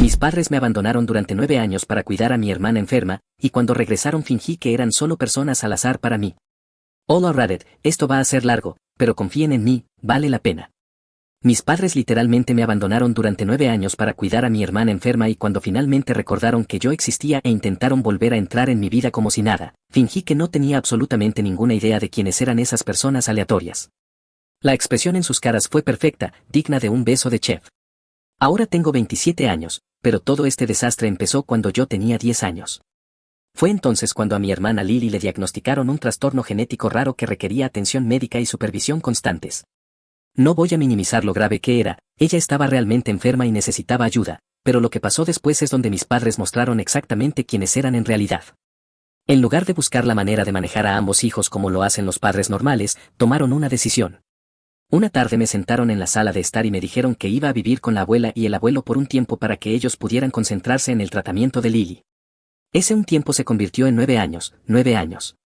Mis padres me abandonaron durante 9 años para cuidar a mi hermana enferma, y cuando regresaron fingí que eran solo personas al azar para mí. Hola Reddit, esto va a ser largo, pero confíen en mí, vale la pena. Mis padres literalmente me abandonaron durante 9 años para cuidar a mi hermana enferma y cuando finalmente recordaron que yo existía e intentaron volver a entrar en mi vida como si nada, fingí que no tenía absolutamente ninguna idea de quiénes eran esas personas aleatorias. La expresión en sus caras fue perfecta, digna de un beso de chef. Ahora tengo 27 años, pero todo este desastre empezó cuando yo tenía 10 años. Fue entonces cuando a mi hermana Lily le diagnosticaron un trastorno genético raro que requería atención médica y supervisión constantes. No voy a minimizar lo grave que era, ella estaba realmente enferma y necesitaba ayuda, pero lo que pasó después es donde mis padres mostraron exactamente quiénes eran en realidad. En lugar de buscar la manera de manejar a ambos hijos como lo hacen los padres normales, tomaron una decisión. Una tarde me sentaron en la sala de estar y me dijeron que iba a vivir con la abuela y el abuelo por un tiempo para que ellos pudieran concentrarse en el tratamiento de Lily. Ese un tiempo se convirtió en 9 años, 9 años.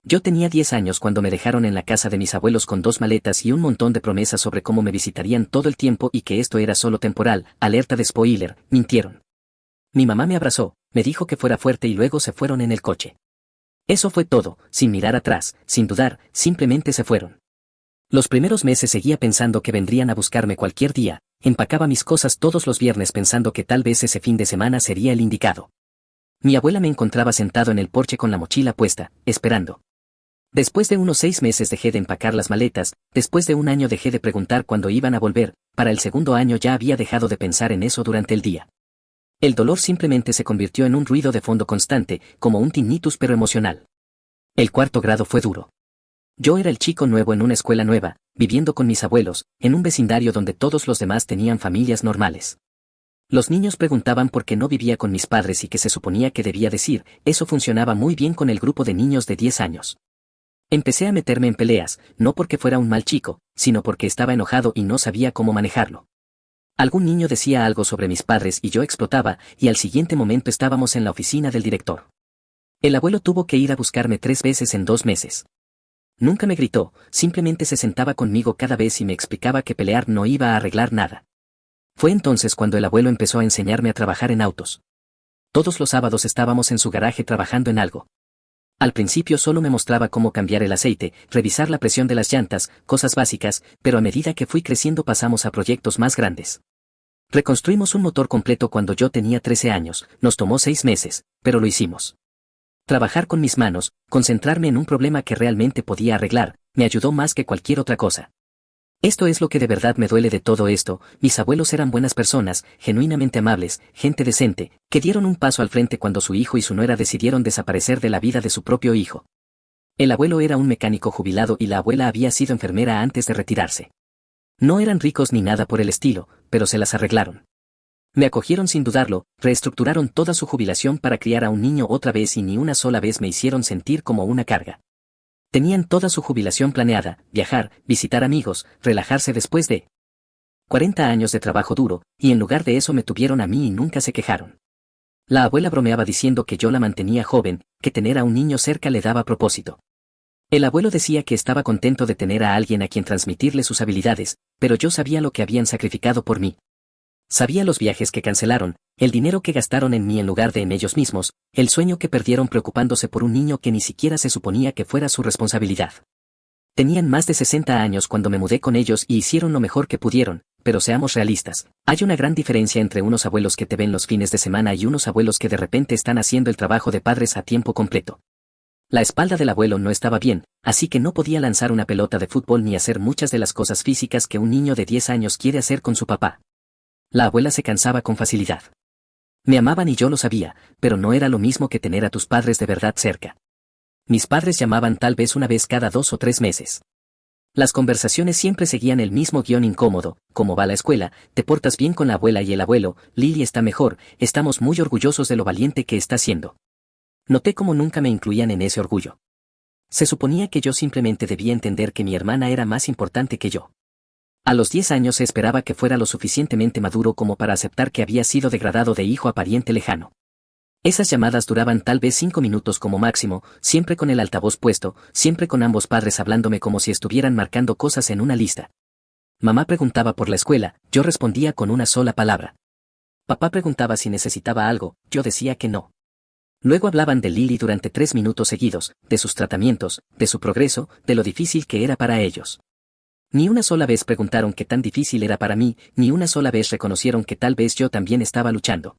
Yo tenía 10 años cuando me dejaron en la casa de mis abuelos con 2 maletas y un montón de promesas sobre cómo me visitarían todo el tiempo y que esto era solo temporal, alerta de spoiler, mintieron. Mi mamá me abrazó, me dijo que fuera fuerte y luego se fueron en el coche. Eso fue todo, sin mirar atrás, sin dudar, simplemente se fueron. Los primeros meses seguía pensando que vendrían a buscarme cualquier día, empacaba mis cosas todos los viernes pensando que tal vez ese fin de semana sería el indicado. Mi abuela me encontraba sentado en el porche con la mochila puesta, esperando. Después de unos 6 meses dejé de empacar las maletas, después de un año dejé de preguntar cuándo iban a volver, para el segundo año ya había dejado de pensar en eso durante el día. El dolor simplemente se convirtió en un ruido de fondo constante, como un tinnitus pero emocional. El 4º grado fue duro. Yo era el chico nuevo en una escuela nueva, viviendo con mis abuelos, en un vecindario donde todos los demás tenían familias normales. Los niños preguntaban por qué no vivía con mis padres y qué se suponía que debía decir, eso funcionaba muy bien con el grupo de niños de 10 años. Empecé a meterme en peleas, no porque fuera un mal chico, sino porque estaba enojado y no sabía cómo manejarlo. Algún niño decía algo sobre mis padres y yo explotaba, y al siguiente momento estábamos en la oficina del director. El abuelo tuvo que ir a buscarme 3 veces en 2 meses. Nunca me gritó, simplemente se sentaba conmigo cada vez y me explicaba que pelear no iba a arreglar nada. Fue entonces cuando el abuelo empezó a enseñarme a trabajar en autos. Todos los sábados estábamos en su garaje trabajando en algo. Al principio solo me mostraba cómo cambiar el aceite, revisar la presión de las llantas, cosas básicas, pero a medida que fui creciendo pasamos a proyectos más grandes. Reconstruimos un motor completo cuando yo tenía 13 años, nos tomó 6 meses, pero lo hicimos. Trabajar con mis manos, concentrarme en un problema que realmente podía arreglar, me ayudó más que cualquier otra cosa. Esto es lo que de verdad me duele de todo esto, mis abuelos eran buenas personas, genuinamente amables, gente decente, que dieron un paso al frente cuando su hijo y su nuera decidieron desaparecer de la vida de su propio hijo. El abuelo era un mecánico jubilado y la abuela había sido enfermera antes de retirarse. No eran ricos ni nada por el estilo, pero se las arreglaron. Me acogieron sin dudarlo, reestructuraron toda su jubilación para criar a un niño otra vez y ni una sola vez me hicieron sentir como una carga. Tenían toda su jubilación planeada, viajar, visitar amigos, relajarse después de 40 años de trabajo duro, y en lugar de eso me tuvieron a mí y nunca se quejaron. La abuela bromeaba diciendo que yo la mantenía joven, que tener a un niño cerca le daba propósito. El abuelo decía que estaba contento de tener a alguien a quien transmitirle sus habilidades, pero yo sabía lo que habían sacrificado por mí. Sabía los viajes que cancelaron, el dinero que gastaron en mí en lugar de en ellos mismos, el sueño que perdieron preocupándose por un niño que ni siquiera se suponía que fuera su responsabilidad. Tenían más de 60 años cuando me mudé con ellos y hicieron lo mejor que pudieron, pero seamos realistas, hay una gran diferencia entre unos abuelos que te ven los fines de semana y unos abuelos que de repente están haciendo el trabajo de padres a tiempo completo. La espalda del abuelo no estaba bien, así que no podía lanzar una pelota de fútbol ni hacer muchas de las cosas físicas que un niño de 10 años quiere hacer con su papá. La abuela se cansaba con facilidad. Me amaban y yo lo sabía, pero no era lo mismo que tener a tus padres de verdad cerca. Mis padres llamaban tal vez una vez cada 2 o 3 meses. Las conversaciones siempre seguían el mismo guión incómodo: ¿cómo va la escuela? ¿Te portas bien con la abuela y el abuelo? Lily está mejor, estamos muy orgullosos de lo valiente que está siendo. Noté cómo nunca me incluían en ese orgullo. Se suponía que yo simplemente debía entender que mi hermana era más importante que yo. A los 10 años se esperaba que fuera lo suficientemente maduro como para aceptar que había sido degradado de hijo a pariente lejano. Esas llamadas duraban tal vez 5 minutos como máximo, siempre con el altavoz puesto, siempre con ambos padres hablándome como si estuvieran marcando cosas en una lista. Mamá preguntaba por la escuela, yo respondía con una sola palabra. Papá preguntaba si necesitaba algo, yo decía que no. Luego hablaban de Lily durante 3 minutos seguidos, de sus tratamientos, de su progreso, de lo difícil que era para ellos. Ni una sola vez preguntaron qué tan difícil era para mí, ni una sola vez reconocieron que tal vez yo también estaba luchando.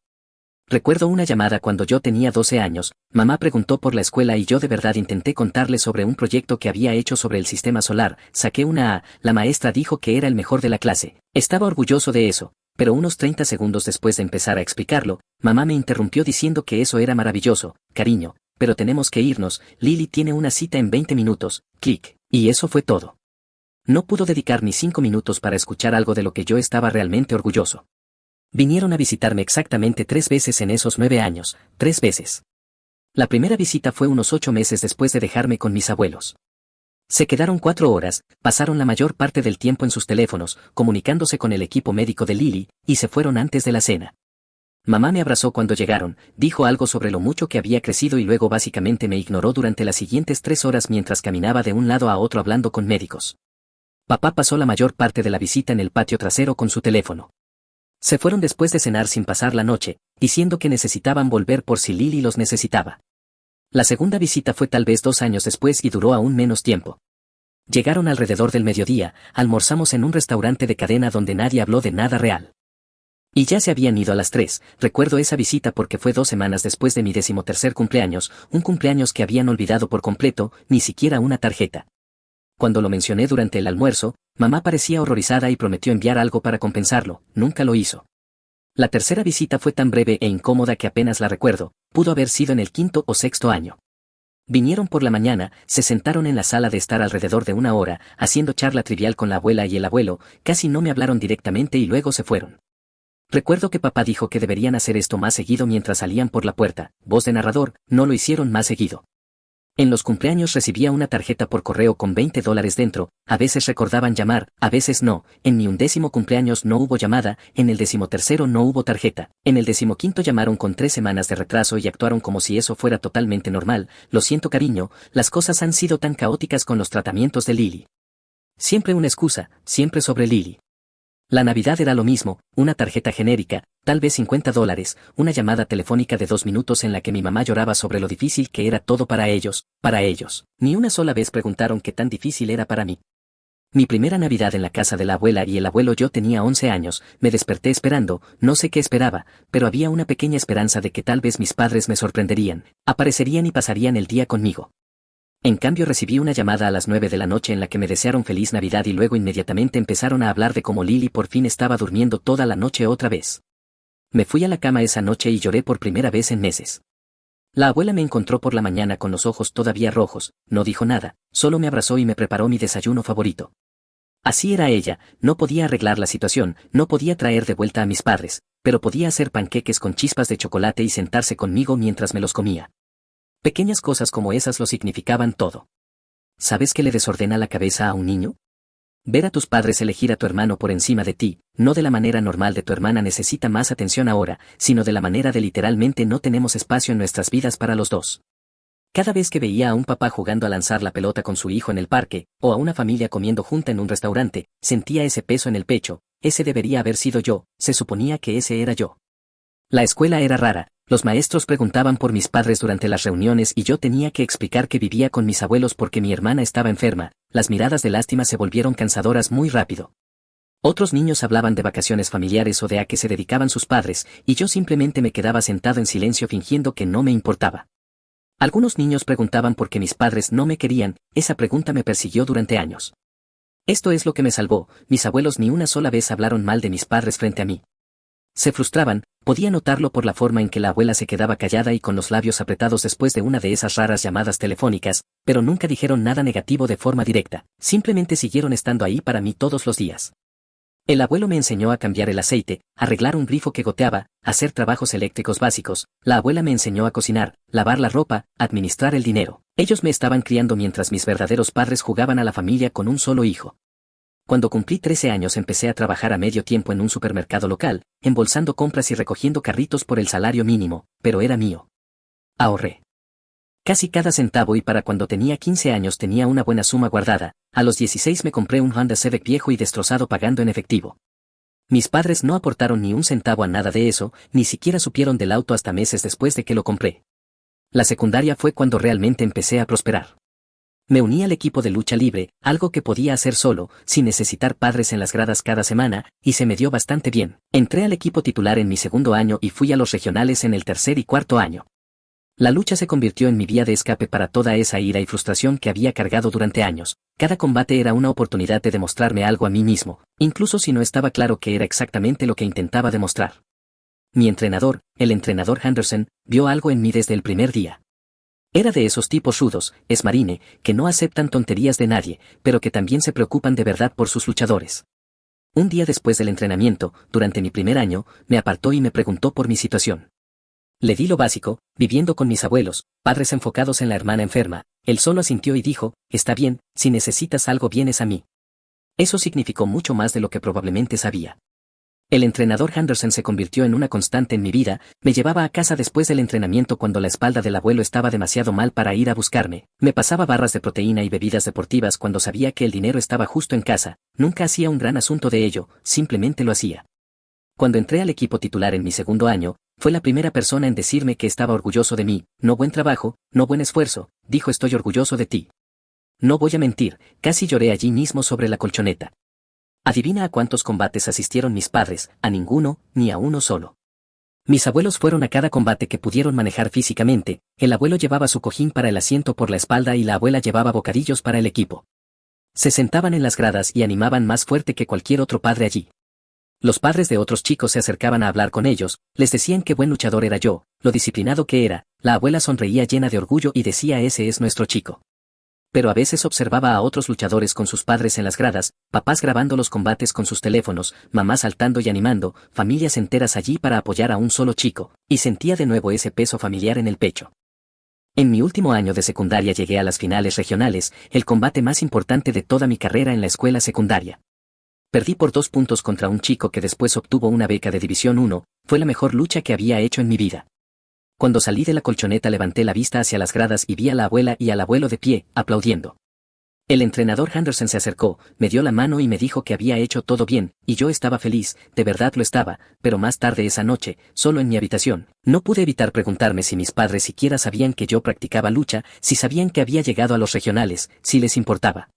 Recuerdo una llamada cuando yo tenía 12 años, mamá preguntó por la escuela y yo de verdad intenté contarle sobre un proyecto que había hecho sobre el sistema solar, saqué una A, la maestra dijo que era el mejor de la clase, estaba orgulloso de eso, pero unos 30 segundos después de empezar a explicarlo, mamá me interrumpió diciendo que eso era maravilloso, cariño, pero tenemos que irnos, Lily tiene una cita en 20 minutos, clic, y eso fue todo. No pudo dedicar ni 5 minutos para escuchar algo de lo que yo estaba realmente orgulloso. Vinieron a visitarme exactamente 3 veces en esos 9 años, 3 veces. La primera visita fue unos 8 meses después de dejarme con mis abuelos. Se quedaron 4 horas, pasaron la mayor parte del tiempo en sus teléfonos, comunicándose con el equipo médico de Lily, y se fueron antes de la cena. Mamá me abrazó cuando llegaron, dijo algo sobre lo mucho que había crecido y luego básicamente me ignoró durante las siguientes 3 horas mientras caminaba de un lado a otro hablando con médicos. Papá pasó la mayor parte de la visita en el patio trasero con su teléfono. Se fueron después de cenar sin pasar la noche, diciendo que necesitaban volver por si Lily los necesitaba. La segunda visita fue tal vez 2 años después y duró aún menos tiempo. Llegaron alrededor del mediodía, almorzamos en un restaurante de cadena donde nadie habló de nada real. Y ya se habían ido a las 3, recuerdo esa visita porque fue 2 semanas después de mi 13º cumpleaños, un cumpleaños que habían olvidado por completo, ni siquiera una tarjeta. Cuando lo mencioné durante el almuerzo, mamá parecía horrorizada y prometió enviar algo para compensarlo, nunca lo hizo. La tercera visita fue tan breve e incómoda que apenas la recuerdo, pudo haber sido en el 5º o 6º año. Vinieron por la mañana, se sentaron en la sala de estar alrededor de 1 hora, haciendo charla trivial con la abuela y el abuelo, casi no me hablaron directamente y luego se fueron. Recuerdo que papá dijo que deberían hacer esto más seguido mientras salían por la puerta, voz de narrador, no lo hicieron más seguido. En los cumpleaños recibía una tarjeta por correo con $20 dentro, a veces recordaban llamar, a veces no, en mi 11º cumpleaños no hubo llamada, en el 13º no hubo tarjeta, en el 15º llamaron con 3 semanas de retraso y actuaron como si eso fuera totalmente normal, lo siento cariño, las cosas han sido tan caóticas con los tratamientos de Lily. Siempre una excusa, siempre sobre Lily. La Navidad era lo mismo, una tarjeta genérica, tal vez $50, una llamada telefónica de 2 minutos en la que mi mamá lloraba sobre lo difícil que era todo para ellos. Ni una sola vez preguntaron qué tan difícil era para mí. Mi primera Navidad en la casa de la abuela y el abuelo yo tenía 11 años, me desperté esperando, no sé qué esperaba, pero había una pequeña esperanza de que tal vez mis padres me sorprenderían, aparecerían y pasarían el día conmigo. En cambio recibí una llamada a las 9 de la noche en la que me desearon feliz Navidad y luego inmediatamente empezaron a hablar de cómo Lily por fin estaba durmiendo toda la noche otra vez. Me fui a la cama esa noche y lloré por primera vez en meses. La abuela me encontró por la mañana con los ojos todavía rojos, no dijo nada, solo me abrazó y me preparó mi desayuno favorito. Así era ella, no podía arreglar la situación, no podía traer de vuelta a mis padres, pero podía hacer panqueques con chispas de chocolate y sentarse conmigo mientras me los comía. Pequeñas cosas como esas lo significaban todo. ¿Sabes qué le desordena la cabeza a un niño? Ver a tus padres elegir a tu hermano por encima de ti, no de la manera normal de tu hermana necesita más atención ahora, sino de la manera de literalmente no tenemos espacio en nuestras vidas para los dos. Cada vez que veía a un papá jugando a lanzar la pelota con su hijo en el parque, o a una familia comiendo junta en un restaurante, sentía ese peso en el pecho, ese debería haber sido yo, se suponía que ese era yo. La escuela era rara, los maestros preguntaban por mis padres durante las reuniones y yo tenía que explicar que vivía con mis abuelos porque mi hermana estaba enferma, las miradas de lástima se volvieron cansadoras muy rápido. Otros niños hablaban de vacaciones familiares o de a qué se dedicaban sus padres, y yo simplemente me quedaba sentado en silencio fingiendo que no me importaba. Algunos niños preguntaban por qué mis padres no me querían, esa pregunta me persiguió durante años. Esto es lo que me salvó, mis abuelos ni una sola vez hablaron mal de mis padres frente a mí. Se frustraban, podía notarlo por la forma en que la abuela se quedaba callada y con los labios apretados después de una de esas raras llamadas telefónicas, pero nunca dijeron nada negativo de forma directa, simplemente siguieron estando ahí para mí todos los días. El abuelo me enseñó a cambiar el aceite, arreglar un grifo que goteaba, hacer trabajos eléctricos básicos, la abuela me enseñó a cocinar, lavar la ropa, administrar el dinero. Ellos me estaban criando mientras mis verdaderos padres jugaban a la familia con un solo hijo. Cuando cumplí 13 años empecé a trabajar a medio tiempo en un supermercado local, embolsando compras y recogiendo carritos por el salario mínimo, pero era mío. Ahorré casi cada centavo y para cuando tenía 15 años tenía una buena suma guardada, a los 16 me compré un Honda Civic viejo y destrozado pagando en efectivo. Mis padres no aportaron ni un centavo a nada de eso, ni siquiera supieron del auto hasta meses después de que lo compré. La secundaria fue cuando realmente empecé a prosperar. Me uní al equipo de lucha libre, algo que podía hacer solo, sin necesitar padres en las gradas cada semana, y se me dio bastante bien. Entré al equipo titular en mi segundo año y fui a los regionales en el tercer y cuarto año. La lucha se convirtió en mi vía de escape para toda esa ira y frustración que había cargado durante años. Cada combate era una oportunidad de demostrarme algo a mí mismo, incluso si no estaba claro que era exactamente lo que intentaba demostrar. Mi entrenador, el entrenador Henderson, vio algo en mí desde el primer día. Era de esos tipos rudos, esmarine, que no aceptan tonterías de nadie, pero que también se preocupan de verdad por sus luchadores. Un día después del entrenamiento, durante mi primer año, me apartó y me preguntó por mi situación. Le di lo básico, viviendo con mis abuelos, padres enfocados en la hermana enferma. Él solo asintió y dijo, está bien, si necesitas algo vienes a mí. Eso significó mucho más de lo que probablemente sabía. El entrenador Henderson se convirtió en una constante en mi vida, me llevaba a casa después del entrenamiento cuando la espalda del abuelo estaba demasiado mal para ir a buscarme, me pasaba barras de proteína y bebidas deportivas cuando sabía que el dinero estaba justo en casa, nunca hacía un gran asunto de ello, simplemente lo hacía. Cuando entré al equipo titular en mi segundo año, fue la primera persona en decirme que estaba orgulloso de mí, no buen trabajo, no buen esfuerzo, dijo estoy orgulloso de ti. No voy a mentir, casi lloré allí mismo sobre la colchoneta. Adivina a cuántos combates asistieron mis padres, a ninguno, ni a uno solo. Mis abuelos fueron a cada combate que pudieron manejar físicamente, el abuelo llevaba su cojín para el asiento por la espalda y la abuela llevaba bocadillos para el equipo. Se sentaban en las gradas y animaban más fuerte que cualquier otro padre allí. Los padres de otros chicos se acercaban a hablar con ellos, les decían qué buen luchador era yo, lo disciplinado que era, la abuela sonreía llena de orgullo y decía ese es nuestro chico. Pero a veces observaba a otros luchadores con sus padres en las gradas, papás grabando los combates con sus teléfonos, mamás saltando y animando, familias enteras allí para apoyar a un solo chico, y sentía de nuevo ese peso familiar en el pecho. En mi último año de secundaria llegué a las finales regionales, el combate más importante de toda mi carrera en la escuela secundaria. Perdí por 2 puntos contra un chico que después obtuvo una beca de División 1, fue la mejor lucha que había hecho en mi vida. Cuando salí de la colchoneta levanté la vista hacia las gradas y vi a la abuela y al abuelo de pie, aplaudiendo. El entrenador Henderson se acercó, me dio la mano y me dijo que había hecho todo bien, y yo estaba feliz, de verdad lo estaba, pero más tarde esa noche, solo en mi habitación, no pude evitar preguntarme si mis padres siquiera sabían que yo practicaba lucha, si sabían que había llegado a los regionales, si les importaba.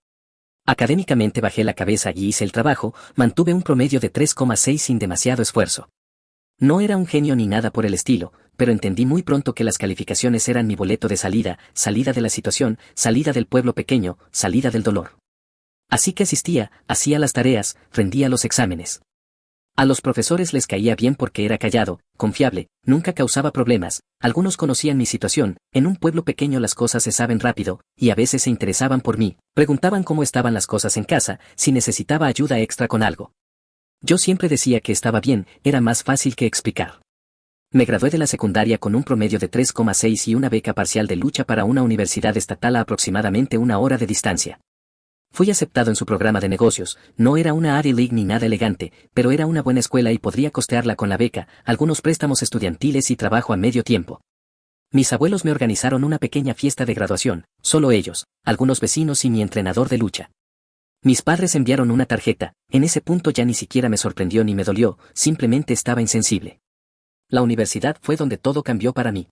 Académicamente bajé la cabeza y hice el trabajo, mantuve un promedio de 3,6 sin demasiado esfuerzo. No era un genio ni nada por el estilo, pero entendí muy pronto que las calificaciones eran mi boleto de salida, salida de la situación, salida del pueblo pequeño, salida del dolor. Así que asistía, hacía las tareas, rendía los exámenes. A los profesores les caía bien porque era callado, confiable, nunca causaba problemas, algunos conocían mi situación, en un pueblo pequeño las cosas se saben rápido, y a veces se interesaban por mí, preguntaban cómo estaban las cosas en casa, si necesitaba ayuda extra con algo. Yo siempre decía que estaba bien, era más fácil que explicar. Me gradué de la secundaria con un promedio de 3,6 y una beca parcial de lucha para una universidad estatal a aproximadamente 1 hora de distancia. Fui aceptado en su programa de negocios, no era una Ivy League ni nada elegante, pero era una buena escuela y podría costearla con la beca, algunos préstamos estudiantiles y trabajo a medio tiempo. Mis abuelos me organizaron una pequeña fiesta de graduación, solo ellos, algunos vecinos y mi entrenador de lucha. Mis padres enviaron una tarjeta, en ese punto ya ni siquiera me sorprendió ni me dolió, simplemente estaba insensible. La universidad fue donde todo cambió para mí.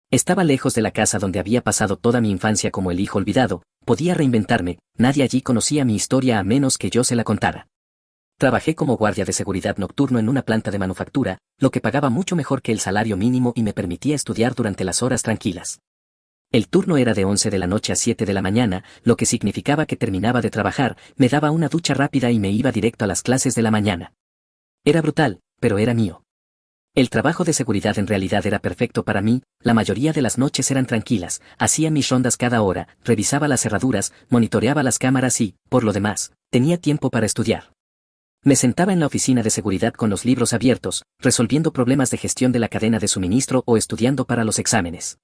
Estaba lejos de la casa donde había pasado toda mi infancia como el hijo olvidado, podía reinventarme, nadie allí conocía mi historia a menos que yo se la contara. Trabajé como guardia de seguridad nocturno en una planta de manufactura, lo que pagaba mucho mejor que el salario mínimo y me permitía estudiar durante las horas tranquilas. El turno era de 11 de la noche a 7 de la mañana, lo que significaba que terminaba de trabajar, me daba una ducha rápida y me iba directo a las clases de la mañana. Era brutal, pero era mío. El trabajo de seguridad en realidad era perfecto para mí, la mayoría de las noches eran tranquilas, hacía mis rondas cada hora, revisaba las cerraduras, monitoreaba las cámaras y, por lo demás, tenía tiempo para estudiar. Me sentaba en la oficina de seguridad con los libros abiertos, resolviendo problemas de gestión de la cadena de suministro o estudiando para los exámenes.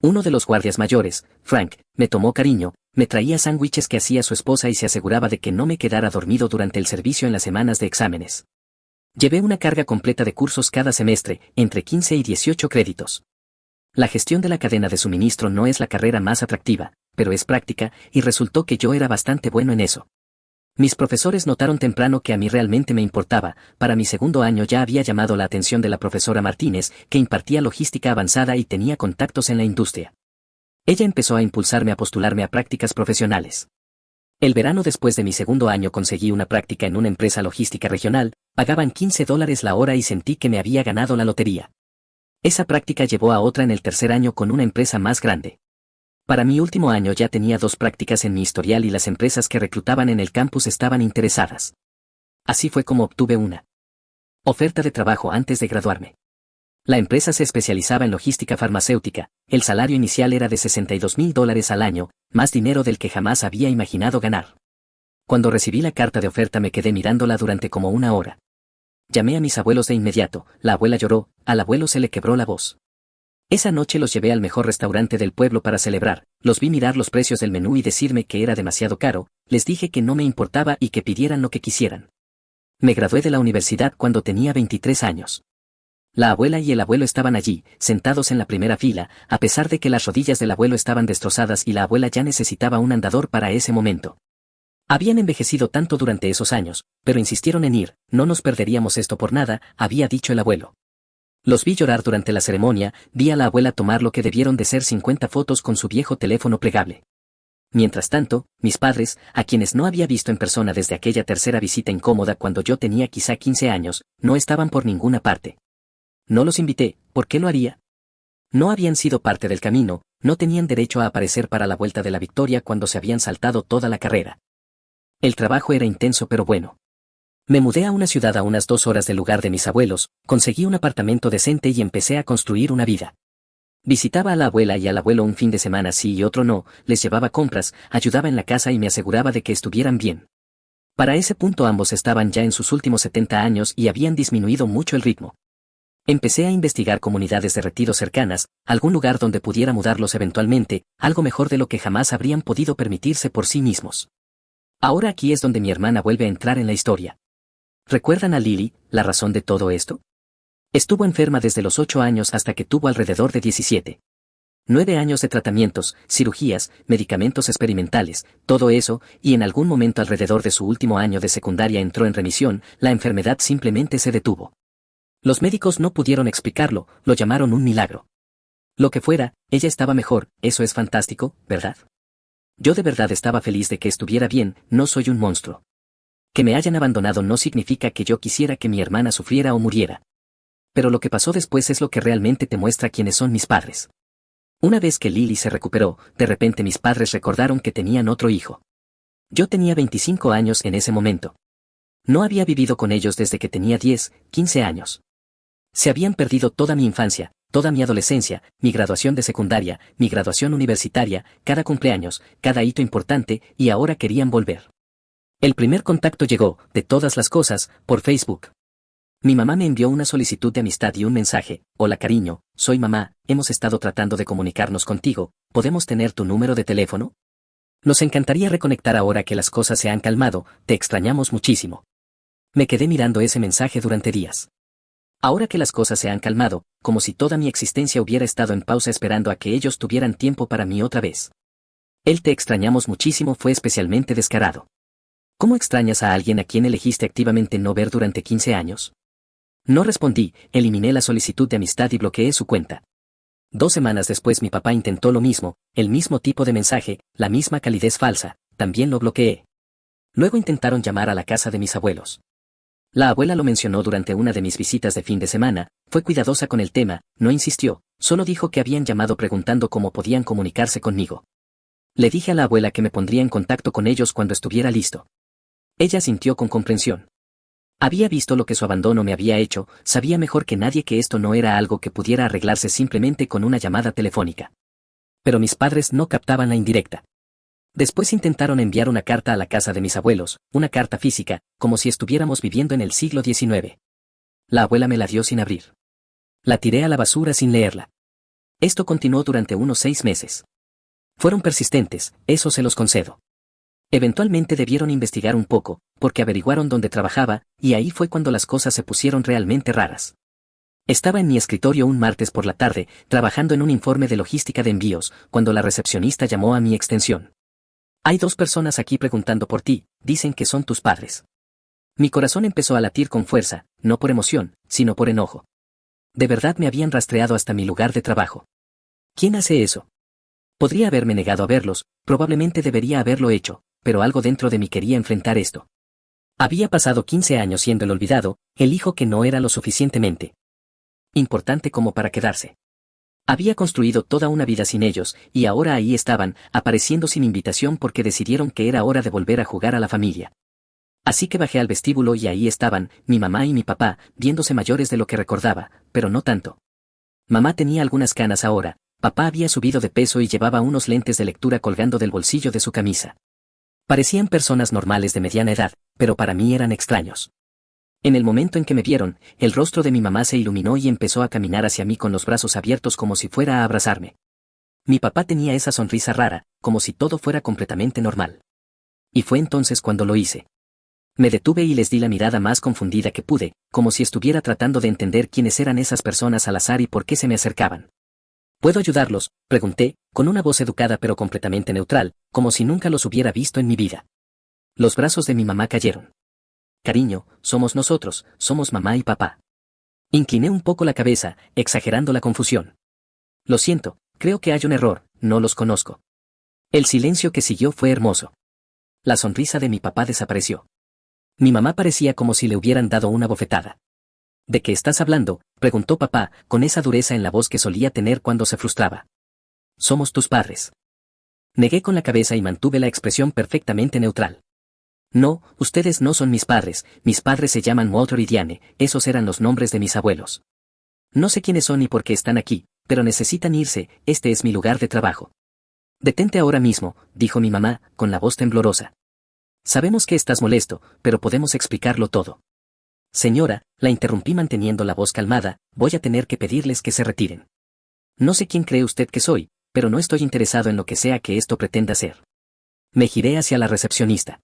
Uno de los guardias mayores, Frank, me tomó cariño, me traía sándwiches que hacía su esposa y se aseguraba de que no me quedara dormido durante el servicio en las semanas de exámenes. Llevé una carga completa de cursos cada semestre, entre 15 y 18 créditos. La gestión de la cadena de suministro no es la carrera más atractiva, pero es práctica, y resultó que yo era bastante bueno en eso. Mis profesores notaron temprano que a mí realmente me importaba. Para mi segundo año ya había llamado la atención de la profesora Martínez, que impartía logística avanzada y tenía contactos en la industria. Ella empezó a impulsarme a postularme a prácticas profesionales. El verano después de mi segundo año conseguí una práctica en una empresa logística regional, pagaban $15 la hora y sentí que me había ganado la lotería. Esa práctica llevó a otra en el tercer año con una empresa más grande. Para mi último año ya tenía 2 prácticas en mi historial y las empresas que reclutaban en el campus estaban interesadas. Así fue como obtuve una oferta de trabajo antes de graduarme. La empresa se especializaba en logística farmacéutica, el salario inicial era de $62,000 al año, más dinero del que jamás había imaginado ganar. Cuando recibí la carta de oferta me quedé mirándola durante como una hora. Llamé a mis abuelos de inmediato, la abuela lloró, al abuelo se le quebró la voz. Esa noche los llevé al mejor restaurante del pueblo para celebrar, los vi mirar los precios del menú y decirme que era demasiado caro, les dije que no me importaba y que pidieran lo que quisieran. Me gradué de la universidad cuando tenía 23 años. La abuela y el abuelo estaban allí, sentados en la primera fila, a pesar de que las rodillas del abuelo estaban destrozadas y la abuela ya necesitaba un andador para ese momento. Habían envejecido tanto durante esos años, pero insistieron en ir, no nos perderíamos esto por nada, había dicho el abuelo. Los vi llorar durante la ceremonia, vi a la abuela tomar lo que debieron de ser 50 fotos con su viejo teléfono plegable. Mientras tanto, mis padres, a quienes no había visto en persona desde aquella tercera visita incómoda cuando yo tenía quizá 15 años, no estaban por ninguna parte. No los invité, ¿por qué lo haría? No habían sido parte del camino, no tenían derecho a aparecer para la vuelta de la victoria cuando se habían saltado toda la carrera. El trabajo era intenso pero bueno. Me mudé a una ciudad a unas 2 horas del lugar de mis abuelos, conseguí un apartamento decente y empecé a construir una vida. Visitaba a la abuela y al abuelo un fin de semana sí y otro no, les llevaba compras, ayudaba en la casa y me aseguraba de que estuvieran bien. Para ese punto ambos estaban ya en sus últimos 70 años y habían disminuido mucho el ritmo. Empecé a investigar comunidades de retiro cercanas, algún lugar donde pudiera mudarlos eventualmente, algo mejor de lo que jamás habrían podido permitirse por sí mismos. Ahora aquí es donde mi hermana vuelve a entrar en la historia. ¿Recuerdan a Lily, la razón de todo esto? Estuvo enferma desde los 8 años hasta que tuvo alrededor de 17. 9 años de tratamientos, cirugías, medicamentos experimentales, todo eso, y en algún momento alrededor de su último año de secundaria entró en remisión, la enfermedad simplemente se detuvo. Los médicos no pudieron explicarlo, lo llamaron un milagro. Lo que fuera, ella estaba mejor, eso es fantástico, ¿verdad? Yo de verdad estaba feliz de que estuviera bien, no soy un monstruo. Que me hayan abandonado no significa que yo quisiera que mi hermana sufriera o muriera. Pero lo que pasó después es lo que realmente te muestra quiénes son mis padres. Una vez que Lily se recuperó, de repente mis padres recordaron que tenían otro hijo. Yo tenía 25 años en ese momento. No había vivido con ellos desde que tenía 10, 15 años. Se habían perdido toda mi infancia, toda mi adolescencia, mi graduación de secundaria, mi graduación universitaria, cada cumpleaños, cada hito importante, y ahora querían volver. El primer contacto llegó, de todas las cosas, por Facebook. Mi mamá me envió una solicitud de amistad y un mensaje: hola cariño, soy mamá, hemos estado tratando de comunicarnos contigo, ¿podemos tener tu número de teléfono? Nos encantaría reconectar ahora que las cosas se han calmado, te extrañamos muchísimo. Me quedé mirando ese mensaje durante días. Ahora que las cosas se han calmado, como si toda mi existencia hubiera estado en pausa esperando a que ellos tuvieran tiempo para mí otra vez. El te extrañamos muchísimo fue especialmente descarado. ¿Cómo extrañas a alguien a quien elegiste activamente no ver durante 15 años? No respondí, eliminé la solicitud de amistad y bloqueé su cuenta. 2 semanas después mi papá intentó lo mismo, el mismo tipo de mensaje, la misma calidez falsa, también lo bloqueé. Luego intentaron llamar a la casa de mis abuelos. La abuela lo mencionó durante una de mis visitas de fin de semana, fue cuidadosa con el tema, no insistió, solo dijo que habían llamado preguntando cómo podían comunicarse conmigo. Le dije a la abuela que me pondría en contacto con ellos cuando estuviera listo. Ella sintió con comprensión. Había visto lo que su abandono me había hecho, sabía mejor que nadie que esto no era algo que pudiera arreglarse simplemente con una llamada telefónica. Pero mis padres no captaban la indirecta. Después intentaron enviar una carta a la casa de mis abuelos, una carta física, como si estuviéramos viviendo en el siglo XIX. La abuela me la dio sin abrir. La tiré a la basura sin leerla. Esto continuó durante unos 6 meses. Fueron persistentes, eso se los concedo. Eventualmente debieron investigar un poco, porque averiguaron dónde trabajaba, y ahí fue cuando las cosas se pusieron realmente raras. Estaba en mi escritorio un martes por la tarde, trabajando en un informe de logística de envíos, cuando la recepcionista llamó a mi extensión. Hay 2 personas aquí preguntando por ti, dicen que son tus padres. Mi corazón empezó a latir con fuerza, no por emoción, sino por enojo. De verdad me habían rastreado hasta mi lugar de trabajo. ¿Quién hace eso? Podría haberme negado a verlos, probablemente debería haberlo hecho, pero algo dentro de mí quería enfrentar esto. Había pasado 15 años siendo el olvidado, el hijo que no era lo suficientemente importante como para quedarse. Había construido toda una vida sin ellos, y ahora ahí estaban, apareciendo sin invitación porque decidieron que era hora de volver a jugar a la familia. Así que bajé al vestíbulo y ahí estaban, mi mamá y mi papá, viéndose mayores de lo que recordaba, pero no tanto. Mamá tenía algunas canas ahora, papá había subido de peso y llevaba unos lentes de lectura colgando del bolsillo de su camisa. Parecían personas normales de mediana edad, pero para mí eran extraños. En el momento en que me vieron, el rostro de mi mamá se iluminó y empezó a caminar hacia mí con los brazos abiertos como si fuera a abrazarme. Mi papá tenía esa sonrisa rara, como si todo fuera completamente normal. Y fue entonces cuando lo hice. Me detuve y les di la mirada más confundida que pude, como si estuviera tratando de entender quiénes eran esas personas al azar y por qué se me acercaban. ¿Puedo ayudarlos?, pregunté, con una voz educada pero completamente neutral, como si nunca los hubiera visto en mi vida. Los brazos de mi mamá cayeron. Cariño, somos nosotros, somos mamá y papá. Incliné un poco la cabeza, exagerando la confusión. Lo siento, creo que hay un error, no los conozco. El silencio que siguió fue hermoso. La sonrisa de mi papá desapareció. Mi mamá parecía como si le hubieran dado una bofetada. ¿De qué estás hablando?, preguntó papá, con esa dureza en la voz que solía tener cuando se frustraba. Somos tus padres. Negué con la cabeza y mantuve la expresión perfectamente neutral. No, ustedes no son mis padres se llaman Walter y Diane, esos eran los nombres de mis abuelos. No sé quiénes son ni por qué están aquí, pero necesitan irse, este es mi lugar de trabajo. Detente ahora mismo, dijo mi mamá, con la voz temblorosa. Sabemos que estás molesto, pero podemos explicarlo todo. Señora, la interrumpí manteniendo la voz calmada, voy a tener que pedirles que se retiren. No sé quién cree usted que soy, pero no estoy interesado en lo que sea que esto pretenda ser. Me giré hacia la recepcionista.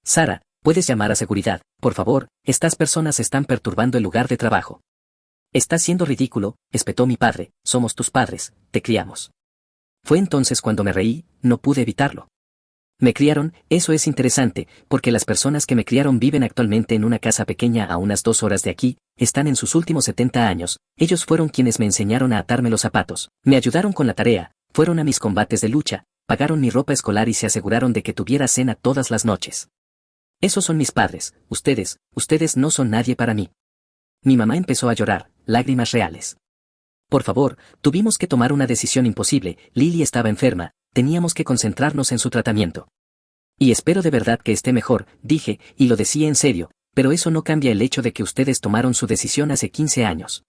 Sara, puedes llamar a seguridad, por favor, estas personas están perturbando el lugar de trabajo. Estás siendo ridículo, espetó mi padre, somos tus padres, te criamos. Fue entonces cuando me reí, no pude evitarlo. Me criaron, eso es interesante, porque las personas que me criaron viven actualmente en una casa pequeña a unas 2 horas de aquí, están en sus últimos 70 años, ellos fueron quienes me enseñaron a atarme los zapatos, me ayudaron con la tarea, fueron a mis combates de lucha, pagaron mi ropa escolar y se aseguraron de que tuviera cena todas las noches. Esos son mis padres, ustedes no son nadie para mí. Mi mamá empezó a llorar, lágrimas reales. Por favor, tuvimos que tomar una decisión imposible, Lily estaba enferma, teníamos que concentrarnos en su tratamiento. Y espero de verdad que esté mejor, dije, y lo decía en serio, pero eso no cambia el hecho de que ustedes tomaron su decisión hace 15 años.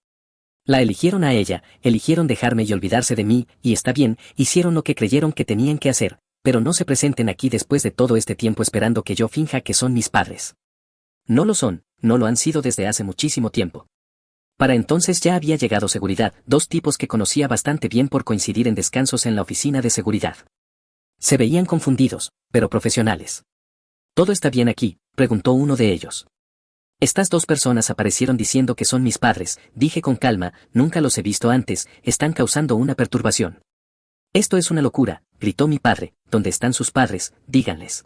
La eligieron a ella, eligieron dejarme y olvidarse de mí, y está bien, hicieron lo que creyeron que tenían que hacer, pero no se presenten aquí después de todo este tiempo esperando que yo finja que son mis padres. No lo son, no lo han sido desde hace muchísimo tiempo. Para entonces ya había llegado seguridad, 2 tipos que conocía bastante bien por coincidir en descansos en la oficina de seguridad. Se veían confundidos, pero profesionales. ¿Todo está bien aquí?, preguntó uno de ellos. Estas 2 personas aparecieron diciendo que son mis padres, dije con calma, nunca los he visto antes, están causando una perturbación. Esto es una locura, gritó mi padre, ¿dónde están sus padres?, díganles.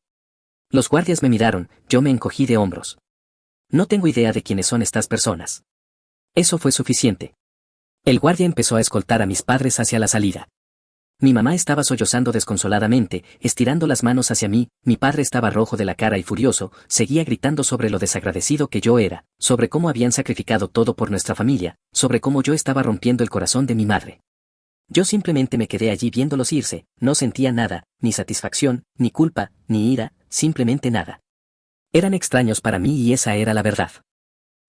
Los guardias me miraron, yo me encogí de hombros. No tengo idea de quiénes son estas personas. Eso fue suficiente. El guardia empezó a escoltar a mis padres hacia la salida. Mi mamá estaba sollozando desconsoladamente, estirando las manos hacia mí, mi padre estaba rojo de la cara y furioso, seguía gritando sobre lo desagradecido que yo era, sobre cómo habían sacrificado todo por nuestra familia, sobre cómo yo estaba rompiendo el corazón de mi madre. Yo simplemente me quedé allí viéndolos irse, no sentía nada, ni satisfacción, ni culpa, ni ira, simplemente nada. Eran extraños para mí y esa era la verdad.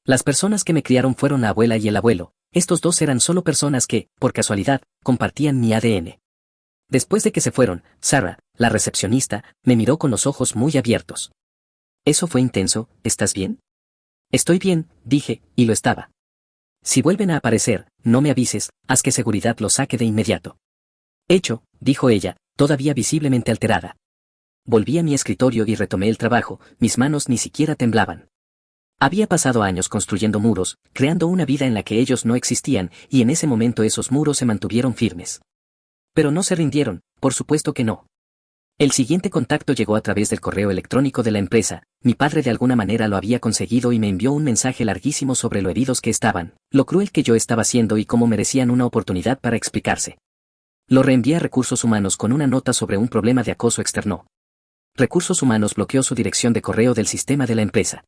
Las personas que me criaron fueron la abuela y el abuelo, estos 2 eran solo personas que, por casualidad, compartían mi ADN. Después de que se fueron, Sarah, la recepcionista, me miró con los ojos muy abiertos. Eso fue intenso, ¿estás bien? Estoy bien, dije, y lo estaba. Si vuelven a aparecer, no me avises, haz que seguridad los saque de inmediato. Hecho, dijo ella, todavía visiblemente alterada. Volví a mi escritorio y retomé el trabajo, mis manos ni siquiera temblaban. Había pasado años construyendo muros, creando una vida en la que ellos no existían, y en ese momento esos muros se mantuvieron firmes. Pero no se rindieron, por supuesto que no. El siguiente contacto llegó a través del correo electrónico de la empresa. Mi padre de alguna manera lo había conseguido y me envió un mensaje larguísimo sobre lo heridos que estaban, lo cruel que yo estaba siendo y cómo merecían una oportunidad para explicarse. Lo reenvié a Recursos Humanos con una nota sobre un problema de acoso externo. Recursos Humanos bloqueó su dirección de correo del sistema de la empresa.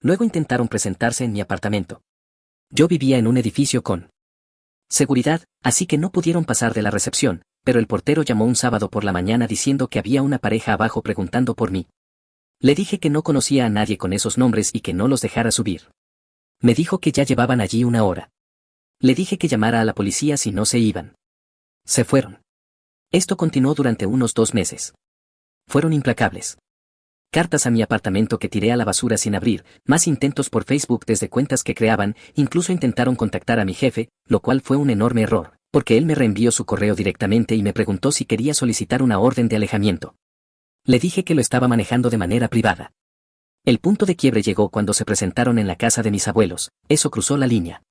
Luego intentaron presentarse en mi apartamento. Yo vivía en un edificio con seguridad, así que no pudieron pasar de la recepción, pero el portero llamó un sábado por la mañana diciendo que había una pareja abajo preguntando por mí. Le dije que no conocía a nadie con esos nombres y que no los dejara subir. Me dijo que ya llevaban allí una hora. Le dije que llamara a la policía si no se iban. Se fueron. Esto continuó durante unos 2 meses. Fueron implacables. Cartas a mi apartamento que tiré a la basura sin abrir, más intentos por Facebook desde cuentas que creaban, incluso intentaron contactar a mi jefe, lo cual fue un enorme error, porque él me reenvió su correo directamente y me preguntó si quería solicitar una orden de alejamiento. Le dije que lo estaba manejando de manera privada. El punto de quiebre llegó cuando se presentaron en la casa de mis abuelos, eso cruzó la línea.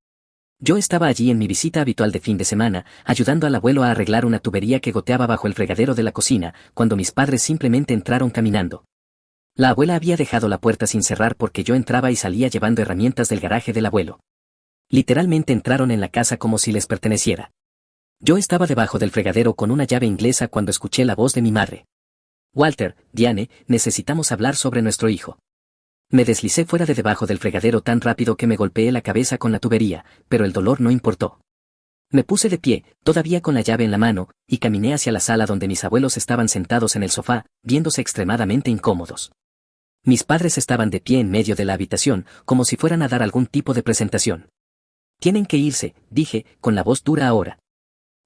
Yo estaba allí en mi visita habitual de fin de semana, ayudando al abuelo a arreglar una tubería que goteaba bajo el fregadero de la cocina, cuando mis padres simplemente entraron caminando. La abuela había dejado la puerta sin cerrar porque yo entraba y salía llevando herramientas del garaje del abuelo. Literalmente entraron en la casa como si les perteneciera. Yo estaba debajo del fregadero con una llave inglesa cuando escuché la voz de mi madre. Walter, Diane, necesitamos hablar sobre nuestro hijo. Me deslicé fuera de debajo del fregadero tan rápido que me golpeé la cabeza con la tubería, pero el dolor no importó. Me puse de pie, todavía con la llave en la mano, y caminé hacia la sala donde mis abuelos estaban sentados en el sofá, viéndose extremadamente incómodos. Mis padres estaban de pie en medio de la habitación, como si fueran a dar algún tipo de presentación. Tienen que irse, dije, con la voz dura ahora.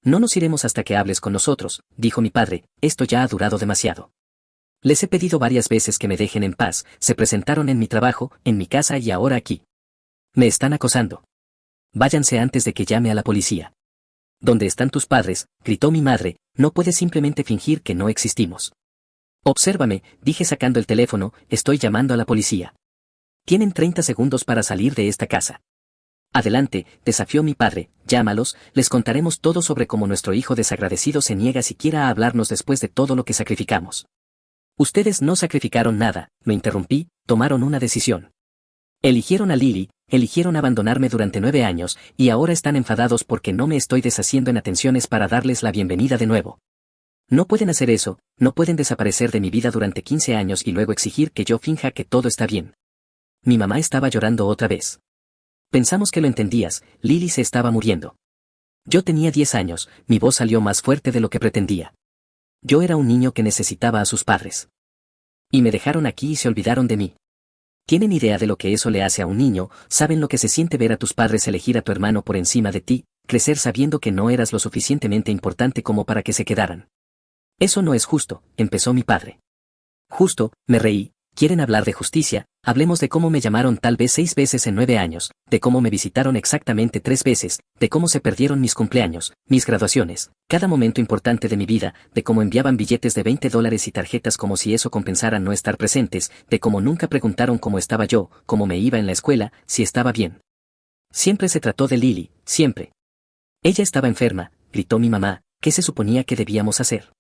No nos iremos hasta que hables con nosotros, dijo mi padre, esto ya ha durado demasiado. Les he pedido varias veces que me dejen en paz, se presentaron en mi trabajo, en mi casa y ahora aquí. Me están acosando. Váyanse antes de que llame a la policía. ¿Dónde están tus padres?, gritó mi madre, no puedes simplemente fingir que no existimos. Obsérvame, dije sacando el teléfono, estoy llamando a la policía. Tienen 30 segundos para salir de esta casa. Adelante, desafió mi padre, llámalos, les contaremos todo sobre cómo nuestro hijo desagradecido se niega siquiera a hablarnos después de todo lo que sacrificamos. Ustedes no sacrificaron nada, lo interrumpí, tomaron una decisión. Eligieron a Lily, eligieron abandonarme durante 9 años, y ahora están enfadados porque no me estoy deshaciendo en atenciones para darles la bienvenida de nuevo. No pueden hacer eso, no pueden desaparecer de mi vida durante 15 años y luego exigir que yo finja que todo está bien. Mi mamá estaba llorando otra vez. Pensamos que lo entendías, Lily se estaba muriendo. Yo tenía 10 años, mi voz salió más fuerte de lo que pretendía. Yo era un niño que necesitaba a sus padres. Y me dejaron aquí y se olvidaron de mí. ¿Tienen idea de lo que eso le hace a un niño? ¿Saben lo que se siente ver a tus padres elegir a tu hermano por encima de ti, crecer sabiendo que no eras lo suficientemente importante como para que se quedaran? Eso no es justo, empezó mi padre. Justo, me reí. ¿Quieren hablar de justicia? Hablemos de cómo me llamaron tal vez 6 veces en 9 años, de cómo me visitaron exactamente 3 veces, de cómo se perdieron mis cumpleaños, mis graduaciones, cada momento importante de mi vida, de cómo enviaban billetes de $20 y tarjetas como si eso compensara no estar presentes, de cómo nunca preguntaron cómo estaba yo, cómo me iba en la escuela, si estaba bien. Siempre se trató de Lily, siempre. Ella estaba enferma, gritó mi mamá, ¿qué se suponía que debíamos hacer?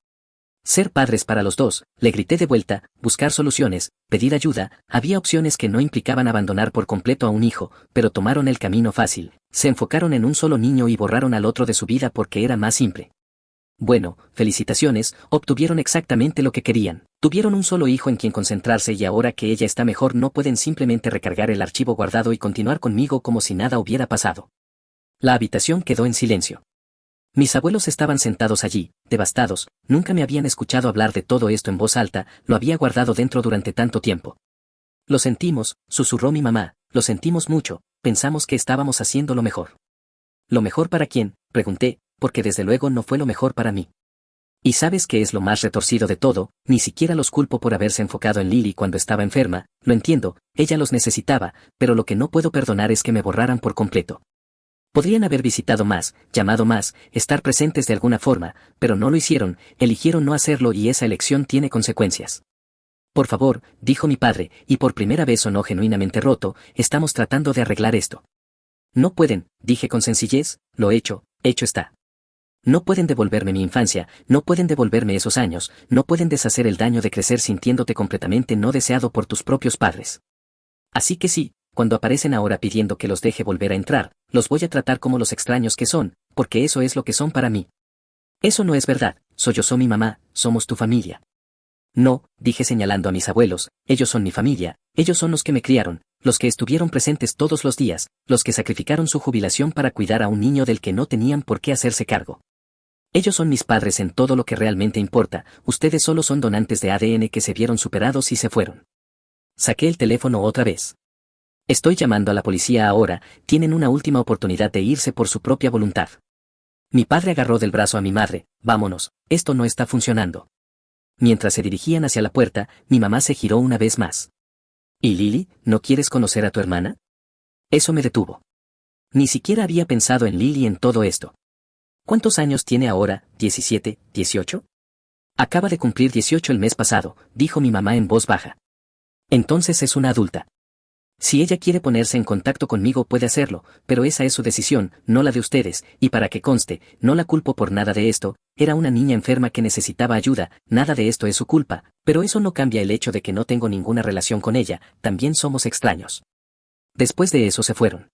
Ser padres para los dos, le grité de vuelta, buscar soluciones, pedir ayuda, había opciones que no implicaban abandonar por completo a un hijo, pero tomaron el camino fácil, se enfocaron en un solo niño y borraron al otro de su vida porque era más simple. Bueno, felicitaciones, obtuvieron exactamente lo que querían, tuvieron un solo hijo en quien concentrarse y ahora que ella está mejor no pueden simplemente recargar el archivo guardado y continuar conmigo como si nada hubiera pasado. La habitación quedó en silencio. Mis abuelos estaban sentados allí, devastados, nunca me habían escuchado hablar de todo esto en voz alta, lo había guardado dentro durante tanto tiempo. Lo sentimos, susurró mi mamá, lo sentimos mucho, pensamos que estábamos haciendo lo mejor. ¿Lo mejor para quién?, pregunté, porque desde luego no fue lo mejor para mí. Y sabes qué es lo más retorcido de todo, ni siquiera los culpo por haberse enfocado en Lily cuando estaba enferma, lo entiendo, ella los necesitaba, pero lo que no puedo perdonar es que me borraran por completo. Podrían haber visitado más, llamado más, estar presentes de alguna forma, pero no lo hicieron, eligieron no hacerlo y esa elección tiene consecuencias. Por favor, dijo mi padre, y por primera vez sonó genuinamente roto, estamos tratando de arreglar esto. No pueden, dije con sencillez, lo hecho está. No pueden devolverme mi infancia, no pueden devolverme esos años, no pueden deshacer el daño de crecer sintiéndote completamente no deseado por tus propios padres. Así que sí, cuando aparecen ahora pidiendo que los deje volver a entrar, los voy a tratar como los extraños que son, porque eso es lo que son para mí. Eso no es verdad, soy mi mamá, somos tu familia. No, dije señalando a mis abuelos, ellos son mi familia, ellos son los que me criaron, los que estuvieron presentes todos los días, los que sacrificaron su jubilación para cuidar a un niño del que no tenían por qué hacerse cargo. Ellos son mis padres en todo lo que realmente importa, ustedes solo son donantes de ADN que se vieron superados y se fueron. Saqué el teléfono otra vez. Estoy llamando a la policía ahora, tienen una última oportunidad de irse por su propia voluntad. Mi padre agarró del brazo a mi madre, vámonos, esto no está funcionando. Mientras se dirigían hacia la puerta, mi mamá se giró una vez más. ¿Y Lily, no quieres conocer a tu hermana? Eso me detuvo. Ni siquiera había pensado en Lily en todo esto. ¿Cuántos años tiene ahora? ¿17, 18? Acaba de cumplir 18 el mes pasado, dijo mi mamá en voz baja. Entonces es una adulta. Si ella quiere ponerse en contacto conmigo puede hacerlo, pero esa es su decisión, no la de ustedes, y para que conste, no la culpo por nada de esto, era una niña enferma que necesitaba ayuda, nada de esto es su culpa, pero eso no cambia el hecho de que no tengo ninguna relación con ella, también somos extraños. Después de eso se fueron.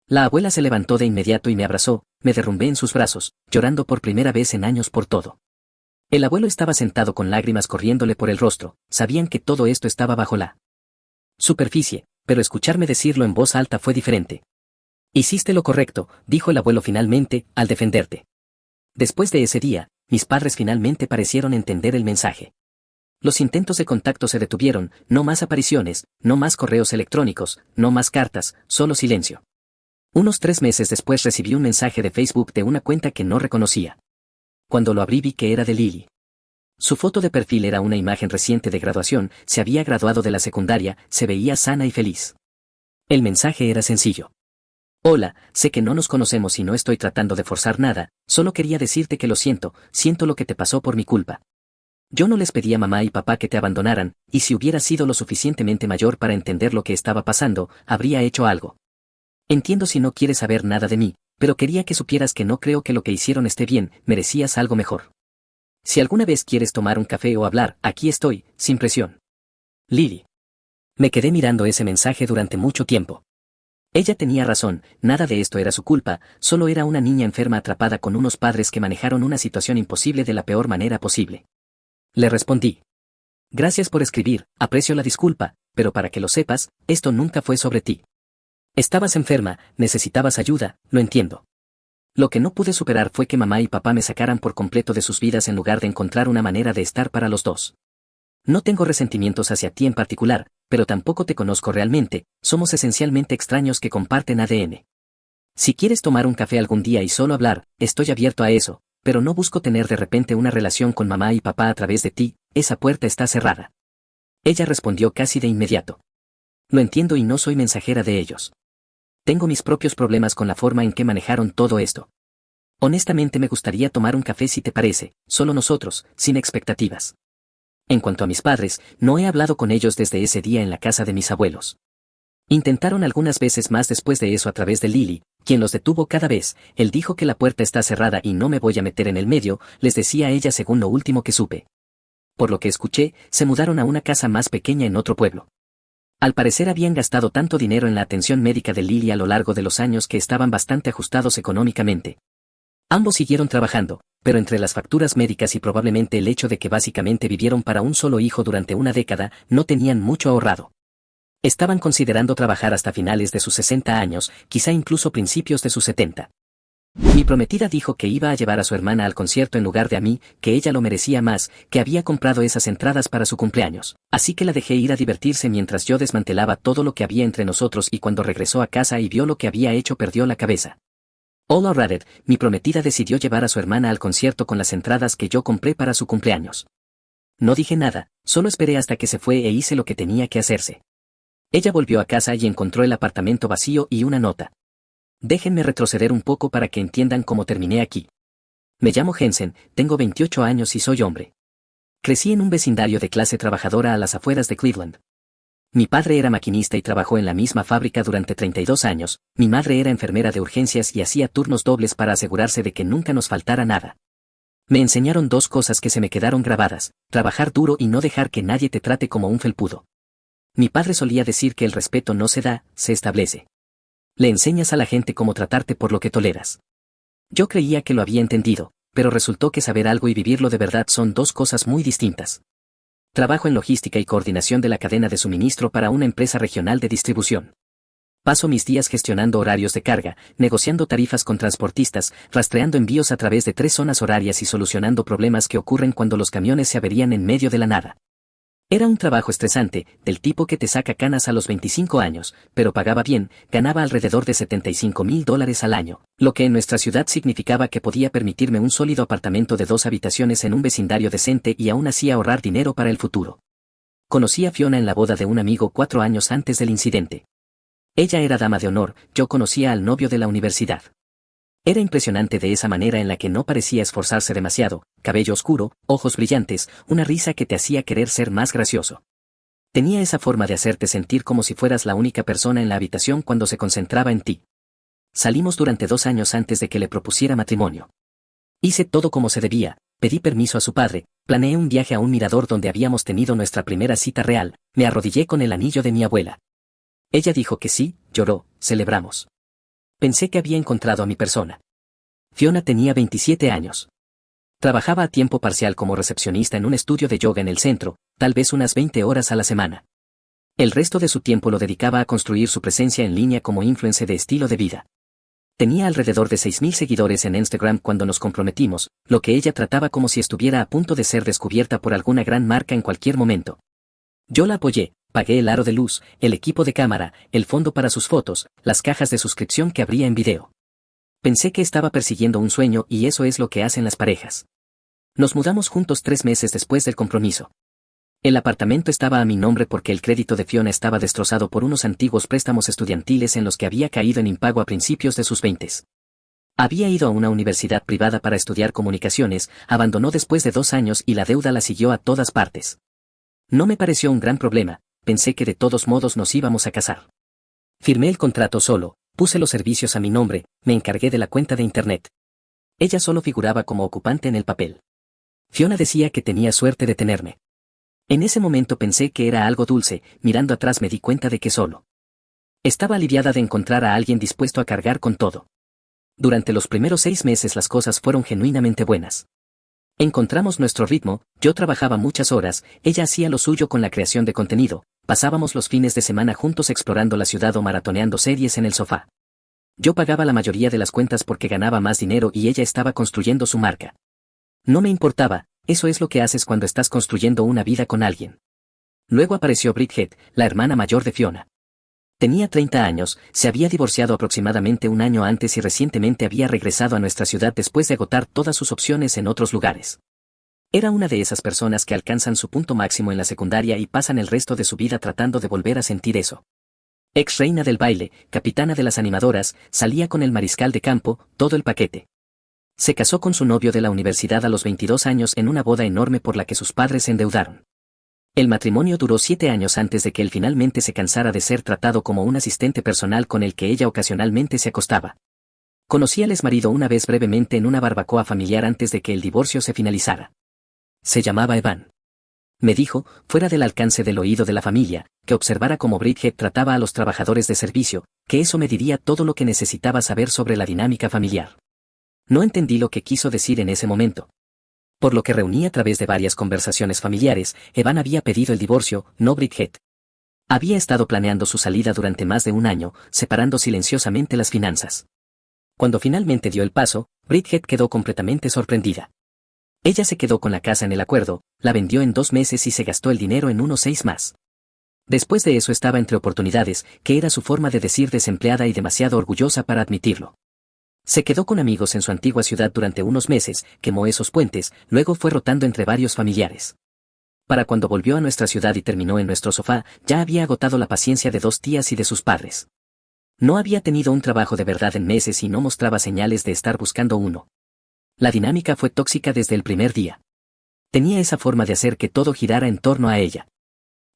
La abuela se levantó de inmediato y me abrazó, me derrumbé en sus brazos, llorando por primera vez en años por todo. El abuelo estaba sentado con lágrimas corriéndole por el rostro, sabían que todo esto estaba bajo la superficie, pero escucharme decirlo en voz alta fue diferente. Hiciste lo correcto, dijo el abuelo finalmente, al defenderte. Después de ese día, mis padres finalmente parecieron entender el mensaje. Los intentos de contacto se detuvieron, no más apariciones, no más correos electrónicos, no más cartas, solo silencio. Unos 3 meses después recibí un mensaje de Facebook de una cuenta que no reconocía. Cuando lo abrí vi que era de Lily. Su foto de perfil era una imagen reciente de graduación, se había graduado de la secundaria, se veía sana y feliz. El mensaje era sencillo. Hola, sé que no nos conocemos y no estoy tratando de forzar nada, solo quería decirte que lo siento, siento lo que te pasó por mi culpa. Yo no les pedí a mamá y papá que te abandonaran, y si hubiera sido lo suficientemente mayor para entender lo que estaba pasando, habría hecho algo. Entiendo si no quieres saber nada de mí, pero quería que supieras que no creo que lo que hicieron esté bien, merecías algo mejor. Si alguna vez quieres tomar un café o hablar, aquí estoy, sin presión. Lily. Me quedé mirando ese mensaje durante mucho tiempo. Ella tenía razón, nada de esto era su culpa, solo era una niña enferma atrapada con unos padres que manejaron una situación imposible de la peor manera posible. Le respondí. Gracias por escribir, aprecio la disculpa, pero para que lo sepas, esto nunca fue sobre ti. Estabas enferma, necesitabas ayuda, lo entiendo. Lo que no pude superar fue que mamá y papá me sacaran por completo de sus vidas en lugar de encontrar una manera de estar para los dos. No tengo resentimientos hacia ti en particular, pero tampoco te conozco realmente, somos esencialmente extraños que comparten ADN. Si quieres tomar un café algún día y solo hablar, estoy abierto a eso, pero no busco tener de repente una relación con mamá y papá a través de ti, esa puerta está cerrada. Ella respondió casi de inmediato. Lo entiendo y no soy mensajera de ellos. Tengo mis propios problemas con la forma en que manejaron todo esto. Honestamente me gustaría tomar un café si te parece, solo nosotros, sin expectativas. En cuanto a mis padres, no he hablado con ellos desde ese día en la casa de mis abuelos. Intentaron algunas veces más después de eso a través de Lily, quien los detuvo cada vez, él dijo que la puerta está cerrada y no me voy a meter en el medio, les decía a ella según lo último que supe. Por lo que escuché, se mudaron a una casa más pequeña en otro pueblo. Al parecer habían gastado tanto dinero en la atención médica de Lily a lo largo de los años que estaban bastante ajustados económicamente. Ambos siguieron trabajando, pero entre las facturas médicas y probablemente el hecho de que básicamente vivieron para un solo hijo durante una década, no tenían mucho ahorrado. Estaban considerando trabajar hasta finales de sus 60 años, quizá incluso principios de sus 70. Mi prometida dijo que iba a llevar a su hermana al concierto en lugar de a mí, que ella lo merecía más, que había comprado esas entradas para su cumpleaños, así que la dejé ir a divertirse mientras yo desmantelaba todo lo que había entre nosotros y cuando regresó a casa y vio lo que había hecho perdió la cabeza. All Reddit, mi prometida decidió llevar a su hermana al concierto con las entradas que yo compré para su cumpleaños. No dije nada, solo esperé hasta que se fue e hice lo que tenía que hacerse. Ella volvió a casa y encontró el apartamento vacío y una nota. Déjenme retroceder un poco para que entiendan cómo terminé aquí. Me llamo Jensen, tengo 28 años y soy hombre. Crecí en un vecindario de clase trabajadora a las afueras de Cleveland. Mi padre era maquinista y trabajó en la misma fábrica durante 32 años, mi madre era enfermera de urgencias y hacía turnos dobles para asegurarse de que nunca nos faltara nada. Me enseñaron dos cosas que se me quedaron grabadas: trabajar duro y no dejar que nadie te trate como un felpudo. Mi padre solía decir que el respeto no se da, se establece. Le enseñas a la gente cómo tratarte por lo que toleras. Yo creía que lo había entendido, pero resultó que saber algo y vivirlo de verdad son dos cosas muy distintas. Trabajo en logística y coordinación de la cadena de suministro para una empresa regional de distribución. Paso mis días gestionando horarios de carga, negociando tarifas con transportistas, rastreando envíos a través de 3 zonas horarias y solucionando problemas que ocurren cuando los camiones se averían en medio de la nada. Era un trabajo estresante, del tipo que te saca canas a los 25 años, pero pagaba bien, ganaba alrededor de $75,000 al año, lo que en nuestra ciudad significaba que podía permitirme un sólido apartamento de 2 habitaciones en un vecindario decente y aún así ahorrar dinero para el futuro. Conocí a Fiona en la boda de un amigo 4 años antes del incidente. Ella era dama de honor, yo conocía al novio de la universidad. Era impresionante de esa manera en la que no parecía esforzarse demasiado, cabello oscuro, ojos brillantes, una risa que te hacía querer ser más gracioso. Tenía esa forma de hacerte sentir como si fueras la única persona en la habitación cuando se concentraba en ti. Salimos durante 2 años antes de que le propusiera matrimonio. Hice todo como se debía, pedí permiso a su padre, planeé un viaje a un mirador donde habíamos tenido nuestra primera cita real, me arrodillé con el anillo de mi abuela. Ella dijo que sí, lloró, celebramos. Pensé que había encontrado a mi persona. Fiona tenía 27 años. Trabajaba a tiempo parcial como recepcionista en un estudio de yoga en el centro, tal vez unas 20 horas a la semana. El resto de su tiempo lo dedicaba a construir su presencia en línea como influencer de estilo de vida. Tenía alrededor de 6,000 seguidores en Instagram cuando nos comprometimos, lo que ella trataba como si estuviera a punto de ser descubierta por alguna gran marca en cualquier momento. Yo la apoyé, pagué el aro de luz, el equipo de cámara, el fondo para sus fotos, las cajas de suscripción que abría en video. Pensé que estaba persiguiendo un sueño y eso es lo que hacen las parejas. Nos mudamos juntos 3 meses después del compromiso. El apartamento estaba a mi nombre porque el crédito de Fiona estaba destrozado por unos antiguos préstamos estudiantiles en los que había caído en impago a principios de sus 20s. Había ido a una universidad privada para estudiar comunicaciones, abandonó después de 2 años y la deuda la siguió a todas partes. No me pareció un gran problema, pensé que de todos modos nos íbamos a casar. Firmé el contrato solo, puse los servicios a mi nombre, me encargué de la cuenta de internet. Ella solo figuraba como ocupante en el papel. Fiona decía que tenía suerte de tenerme. En ese momento pensé que era algo dulce, mirando atrás me di cuenta de que solo. Estaba aliviada de encontrar a alguien dispuesto a cargar con todo. Durante los primeros 6 meses las cosas fueron genuinamente buenas. Encontramos nuestro ritmo, yo trabajaba muchas horas, ella hacía lo suyo con la creación de contenido, pasábamos los fines de semana juntos explorando la ciudad o maratoneando series en el sofá. Yo pagaba la mayoría de las cuentas porque ganaba más dinero y ella estaba construyendo su marca. No me importaba, eso es lo que haces cuando estás construyendo una vida con alguien. Luego apareció Bridget, la hermana mayor de Fiona. Tenía 30 años, se había divorciado aproximadamente un año antes y recientemente había regresado a nuestra ciudad después de agotar todas sus opciones en otros lugares. Era una de esas personas que alcanzan su punto máximo en la secundaria y pasan el resto de su vida tratando de volver a sentir eso. Ex reina del baile, capitana de las animadoras, salía con el mariscal de campo, todo el paquete. Se casó con su novio de la universidad a los 22 años en una boda enorme por la que sus padres se endeudaron. El matrimonio duró 7 años antes de que él finalmente se cansara de ser tratado como un asistente personal con el que ella ocasionalmente se acostaba. Conocí al exmarido una vez brevemente en una barbacoa familiar antes de que el divorcio se finalizara. Se llamaba Evan. Me dijo, fuera del alcance del oído de la familia, que observara cómo Bridget trataba a los trabajadores de servicio, que eso me diría todo lo que necesitaba saber sobre la dinámica familiar. No entendí lo que quiso decir en ese momento. Por lo que reuní a través de varias conversaciones familiares, Evan había pedido el divorcio, no Bridget. Había estado planeando su salida durante más de un año, separando silenciosamente las finanzas. Cuando finalmente dio el paso, Bridget quedó completamente sorprendida. Ella se quedó con la casa en el acuerdo, la vendió en 2 meses y se gastó el dinero en unos 6 más. Después de eso estaba entre oportunidades, que era su forma de decir desempleada y demasiado orgullosa para admitirlo. Se quedó con amigos en su antigua ciudad durante unos meses, quemó esos puentes, luego fue rotando entre varios familiares. Para cuando volvió a nuestra ciudad y terminó en nuestro sofá, ya había agotado la paciencia de 2 tías y de sus padres. No había tenido un trabajo de verdad en meses y no mostraba señales de estar buscando uno. La dinámica fue tóxica desde el primer día. Tenía esa forma de hacer que todo girara en torno a ella.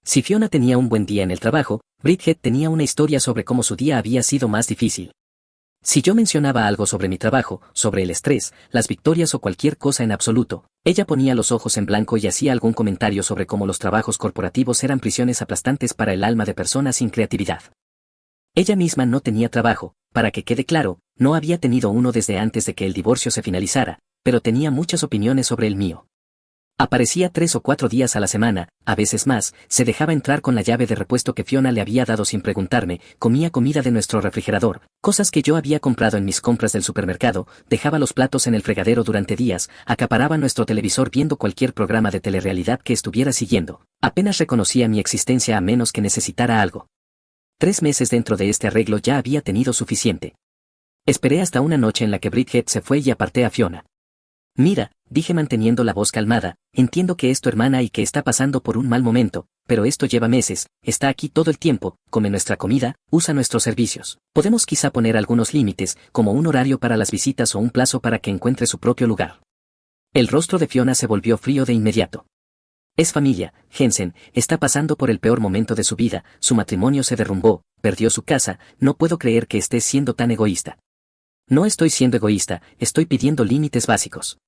Si Fiona tenía un buen día en el trabajo, Bridget tenía una historia sobre cómo su día había sido más difícil. Si yo mencionaba algo sobre mi trabajo, sobre el estrés, las victorias o cualquier cosa en absoluto, ella ponía los ojos en blanco y hacía algún comentario sobre cómo los trabajos corporativos eran prisiones aplastantes para el alma de personas sin creatividad. Ella misma no tenía trabajo, para que quede claro, no había tenido uno desde antes de que el divorcio se finalizara, pero tenía muchas opiniones sobre el mío. Aparecía 3 o 4 días a la semana, a veces más, se dejaba entrar con la llave de repuesto que Fiona le había dado sin preguntarme, comía comida de nuestro refrigerador, cosas que yo había comprado en mis compras del supermercado, dejaba los platos en el fregadero durante días, acaparaba nuestro televisor viendo cualquier programa de telerrealidad que estuviera siguiendo, apenas reconocía mi existencia a menos que necesitara algo. 3 meses dentro de este arreglo ya había tenido suficiente. Esperé hasta una noche en la que Bridget se fue y aparté a Fiona. Mira, dije manteniendo la voz calmada, entiendo que es tu hermana y que está pasando por un mal momento, pero esto lleva meses, está aquí todo el tiempo, come nuestra comida, usa nuestros servicios. Podemos quizá poner algunos límites, como un horario para las visitas o un plazo para que encuentre su propio lugar. El rostro de Fiona se volvió frío de inmediato. Es familia, Jensen, está pasando por el peor momento de su vida, su matrimonio se derrumbó, perdió su casa, no puedo creer que estés siendo tan egoísta. No estoy siendo egoísta, estoy pidiendo límites básicos.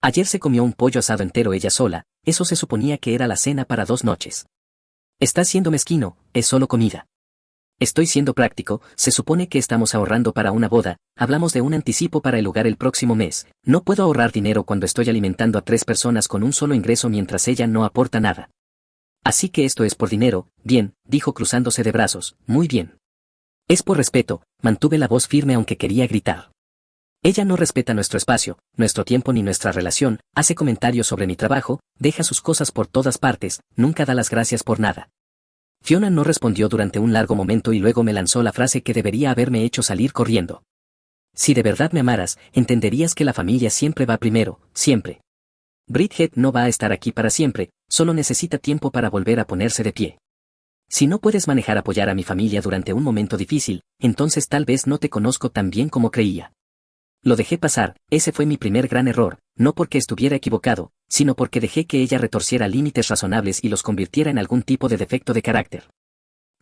Ayer se comió un pollo asado entero ella sola, eso se suponía que era la cena para 2 noches. Estás siendo mezquino, es solo comida. Estoy siendo práctico, se supone que estamos ahorrando para una boda, hablamos de un anticipo para el lugar el próximo mes, no puedo ahorrar dinero cuando estoy alimentando a 3 personas con un solo ingreso mientras ella no aporta nada. Así que esto es por dinero, bien, dijo cruzándose de brazos, muy bien. Es por respeto, mantuve la voz firme aunque quería gritar. Ella no respeta nuestro espacio, nuestro tiempo ni nuestra relación, hace comentarios sobre mi trabajo, deja sus cosas por todas partes, nunca da las gracias por nada. Fiona no respondió durante un largo momento y luego me lanzó la frase que debería haberme hecho salir corriendo. Si de verdad me amaras, entenderías que la familia siempre va primero, siempre. Bridget no va a estar aquí para siempre, solo necesita tiempo para volver a ponerse de pie. Si no puedes manejar apoyar a mi familia durante un momento difícil, entonces tal vez no te conozco tan bien como creía. Lo dejé pasar, ese fue mi primer gran error, no porque estuviera equivocado, sino porque dejé que ella retorciera límites razonables y los convirtiera en algún tipo de defecto de carácter.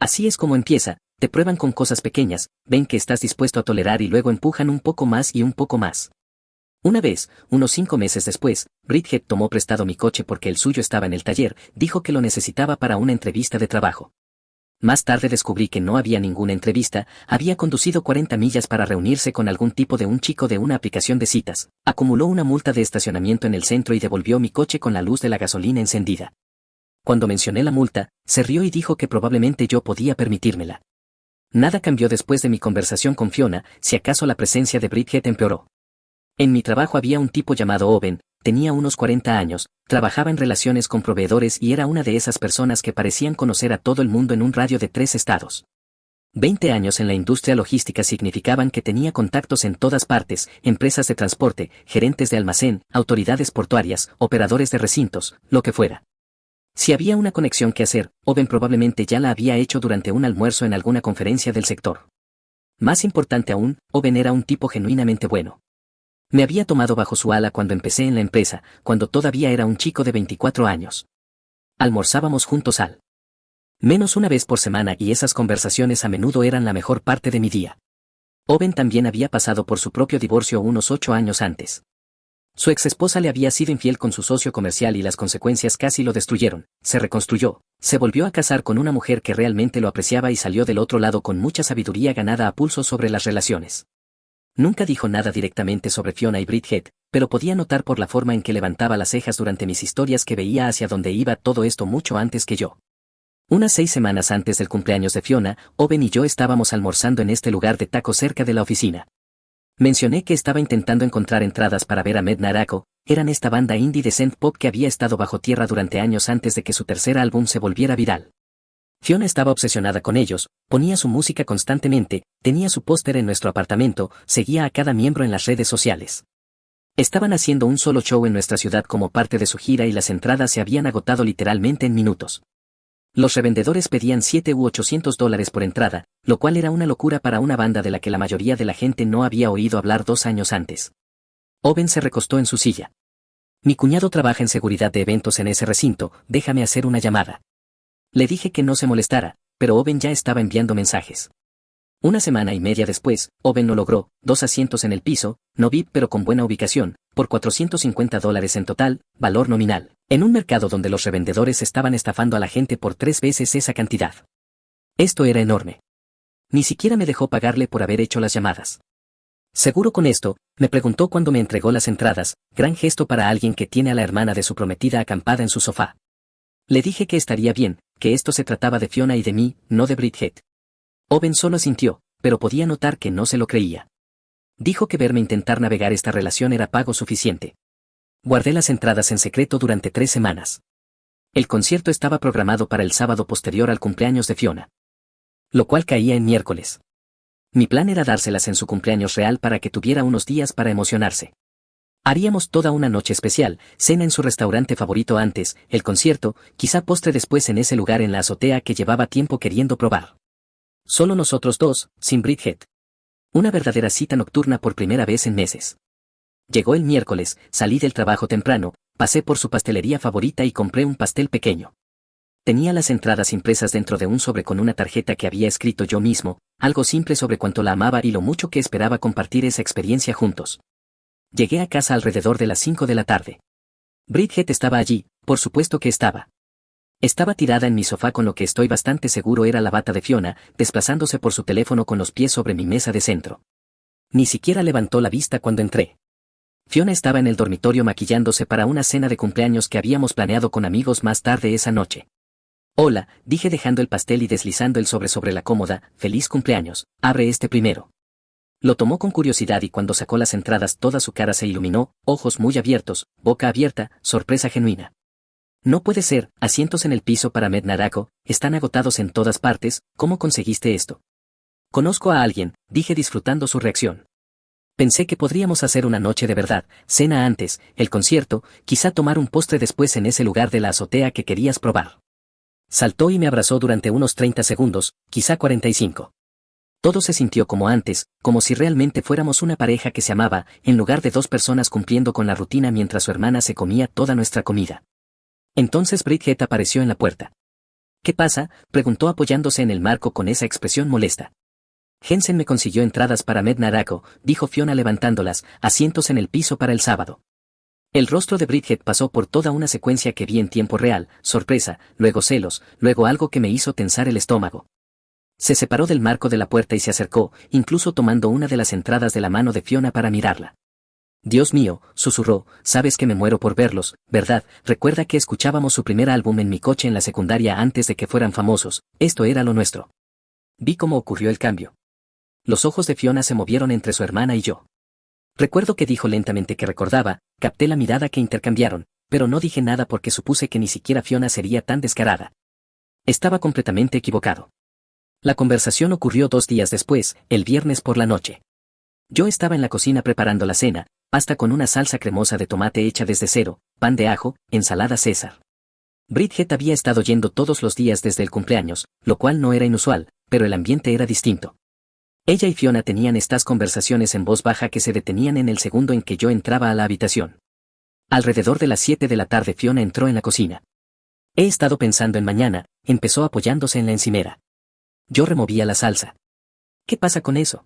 Así es como empieza, te prueban con cosas pequeñas, ven que estás dispuesto a tolerar y luego empujan un poco más y un poco más. Una vez, unos 5 meses después, Bridget tomó prestado mi coche porque el suyo estaba en el taller, dijo que lo necesitaba para una entrevista de trabajo. Más tarde descubrí que no había ninguna entrevista, había conducido 40 millas para reunirse con algún tipo de un chico de una aplicación de citas, acumuló una multa de estacionamiento en el centro y devolvió mi coche con la luz de la gasolina encendida. Cuando mencioné la multa, se rió y dijo que probablemente yo podía permitírmela. Nada cambió después de mi conversación con Fiona, si acaso la presencia de Bridget empeoró. En mi trabajo había un tipo llamado Owen, tenía unos 40 años, trabajaba en relaciones con proveedores y era una de esas personas que parecían conocer a todo el mundo en un radio de 3 estados. 20 años en la industria logística significaban que tenía contactos en todas partes, empresas de transporte, gerentes de almacén, autoridades portuarias, operadores de recintos, lo que fuera. Si había una conexión que hacer, Owen probablemente ya la había hecho durante un almuerzo en alguna conferencia del sector. Más importante aún, Owen era un tipo genuinamente bueno. Me había tomado bajo su ala cuando empecé en la empresa, cuando todavía era un chico de 24 años. Almorzábamos juntos al menos una vez por semana y esas conversaciones a menudo eran la mejor parte de mi día. Owen también había pasado por su propio divorcio unos 8 años antes. Su exesposa le había sido infiel con su socio comercial y las consecuencias casi lo destruyeron, se reconstruyó, se volvió a casar con una mujer que realmente lo apreciaba y salió del otro lado con mucha sabiduría ganada a pulso sobre las relaciones. Nunca dijo nada directamente sobre Fiona y Bridget, pero podía notar por la forma en que levantaba las cejas durante mis historias que veía hacia dónde iba todo esto mucho antes que yo. Unas 6 semanas antes del cumpleaños de Fiona, Owen y yo estábamos almorzando en este lugar de tacos cerca de la oficina. Mencioné que estaba intentando encontrar entradas para ver a Medna Araco, eran esta banda indie de synth pop que había estado bajo tierra durante años antes de que su tercer álbum se volviera viral. Fiona estaba obsesionada con ellos, ponía su música constantemente, tenía su póster en nuestro apartamento, seguía a cada miembro en las redes sociales. Estaban haciendo un solo show en nuestra ciudad como parte de su gira y las entradas se habían agotado literalmente en minutos. Los revendedores pedían $700 u $800 por entrada, lo cual era una locura para una banda de la que la mayoría de la gente no había oído hablar 2 años antes. Owen se recostó en su silla. Mi cuñado trabaja en seguridad de eventos en ese recinto, déjame hacer una llamada. Le dije que no se molestara, pero Owen ya estaba enviando mensajes. Una semana y media después, Owen lo logró, 2 asientos en el piso, no VIP pero con buena ubicación, por $450 en total, valor nominal, en un mercado donde los revendedores estaban estafando a la gente por 3 veces esa cantidad. Esto era enorme. Ni siquiera me dejó pagarle por haber hecho las llamadas. Seguro con esto, me preguntó cuando me entregó las entradas, gran gesto para alguien que tiene a la hermana de su prometida acampada en su sofá. Le dije que estaría bien, que esto se trataba de Fiona y de mí, no de Bridget. Owen solo asintió, pero podía notar que no se lo creía. Dijo que verme intentar navegar esta relación era pago suficiente. Guardé las entradas en secreto durante 3 semanas. El concierto estaba programado para el sábado posterior al cumpleaños de Fiona, lo cual caía en miércoles. Mi plan era dárselas en su cumpleaños real para que tuviera unos días para emocionarse. Haríamos toda una noche especial, cena en su restaurante favorito antes, el concierto, quizá postre después en ese lugar en la azotea que llevaba tiempo queriendo probar. Solo nosotros dos, sin Bridget. Una verdadera cita nocturna por primera vez en meses. Llegó el miércoles, salí del trabajo temprano, pasé por su pastelería favorita y compré un pastel pequeño. Tenía las entradas impresas dentro de un sobre con una tarjeta que había escrito yo mismo, algo simple sobre cuánto la amaba y lo mucho que esperaba compartir esa experiencia juntos. Llegué a casa alrededor de las 5 de la tarde. Bridget estaba allí, por supuesto que estaba. Estaba tirada en mi sofá con lo que estoy bastante seguro era la bata de Fiona, desplazándose por su teléfono con los pies sobre mi mesa de centro. Ni siquiera levantó la vista cuando entré. Fiona estaba en el dormitorio maquillándose para una cena de cumpleaños que habíamos planeado con amigos más tarde esa noche. Hola, dije dejando el pastel y deslizando el sobre la cómoda, feliz cumpleaños, abre este primero. Lo tomó con curiosidad y cuando sacó las entradas toda su cara se iluminó, ojos muy abiertos, boca abierta, sorpresa genuina. No puede ser, asientos en el piso para Med Narako, están agotados en todas partes, ¿cómo conseguiste esto? Conozco a alguien, dije disfrutando su reacción. Pensé que podríamos hacer una noche de verdad, cena antes, el concierto, quizá tomar un postre después en ese lugar de la azotea que querías probar. Saltó y me abrazó durante unos 30 segundos, quizá 45. Todo se sintió como antes, como si realmente fuéramos una pareja que se amaba, en lugar de 2 personas cumpliendo con la rutina mientras su hermana se comía toda nuestra comida. Entonces Bridget apareció en la puerta. ¿Qué pasa?, preguntó apoyándose en el marco con esa expresión molesta. Jensen me consiguió entradas para Med Narako, dijo Fiona levantándolas, asientos en el piso para el sábado. El rostro de Bridget pasó por toda una secuencia que vi en tiempo real, sorpresa, luego celos, luego algo que me hizo tensar el estómago. Se separó del marco de la puerta y se acercó, incluso tomando una de las entradas de la mano de Fiona para mirarla. Dios mío, susurró, sabes que me muero por verlos, ¿verdad? Recuerda que escuchábamos su primer álbum en mi coche en la secundaria antes de que fueran famosos, esto era lo nuestro. Vi cómo ocurrió el cambio. Los ojos de Fiona se movieron entre su hermana y yo. Recuerdo que dijo lentamente que recordaba, capté la mirada que intercambiaron, pero no dije nada porque supuse que ni siquiera Fiona sería tan descarada. Estaba completamente equivocado. La conversación ocurrió 2 días después, el viernes por la noche. Yo estaba en la cocina preparando la cena, pasta con una salsa cremosa de tomate hecha desde cero, pan de ajo, ensalada César. Bridget había estado yendo todos los días desde el cumpleaños, lo cual no era inusual, pero el ambiente era distinto. Ella y Fiona tenían estas conversaciones en voz baja que se detenían en el segundo en que yo entraba a la habitación. Alrededor de las 7 de la tarde Fiona entró en la cocina. He estado pensando en mañana, empezó apoyándose en la encimera. Yo removía la salsa. ¿Qué pasa con eso?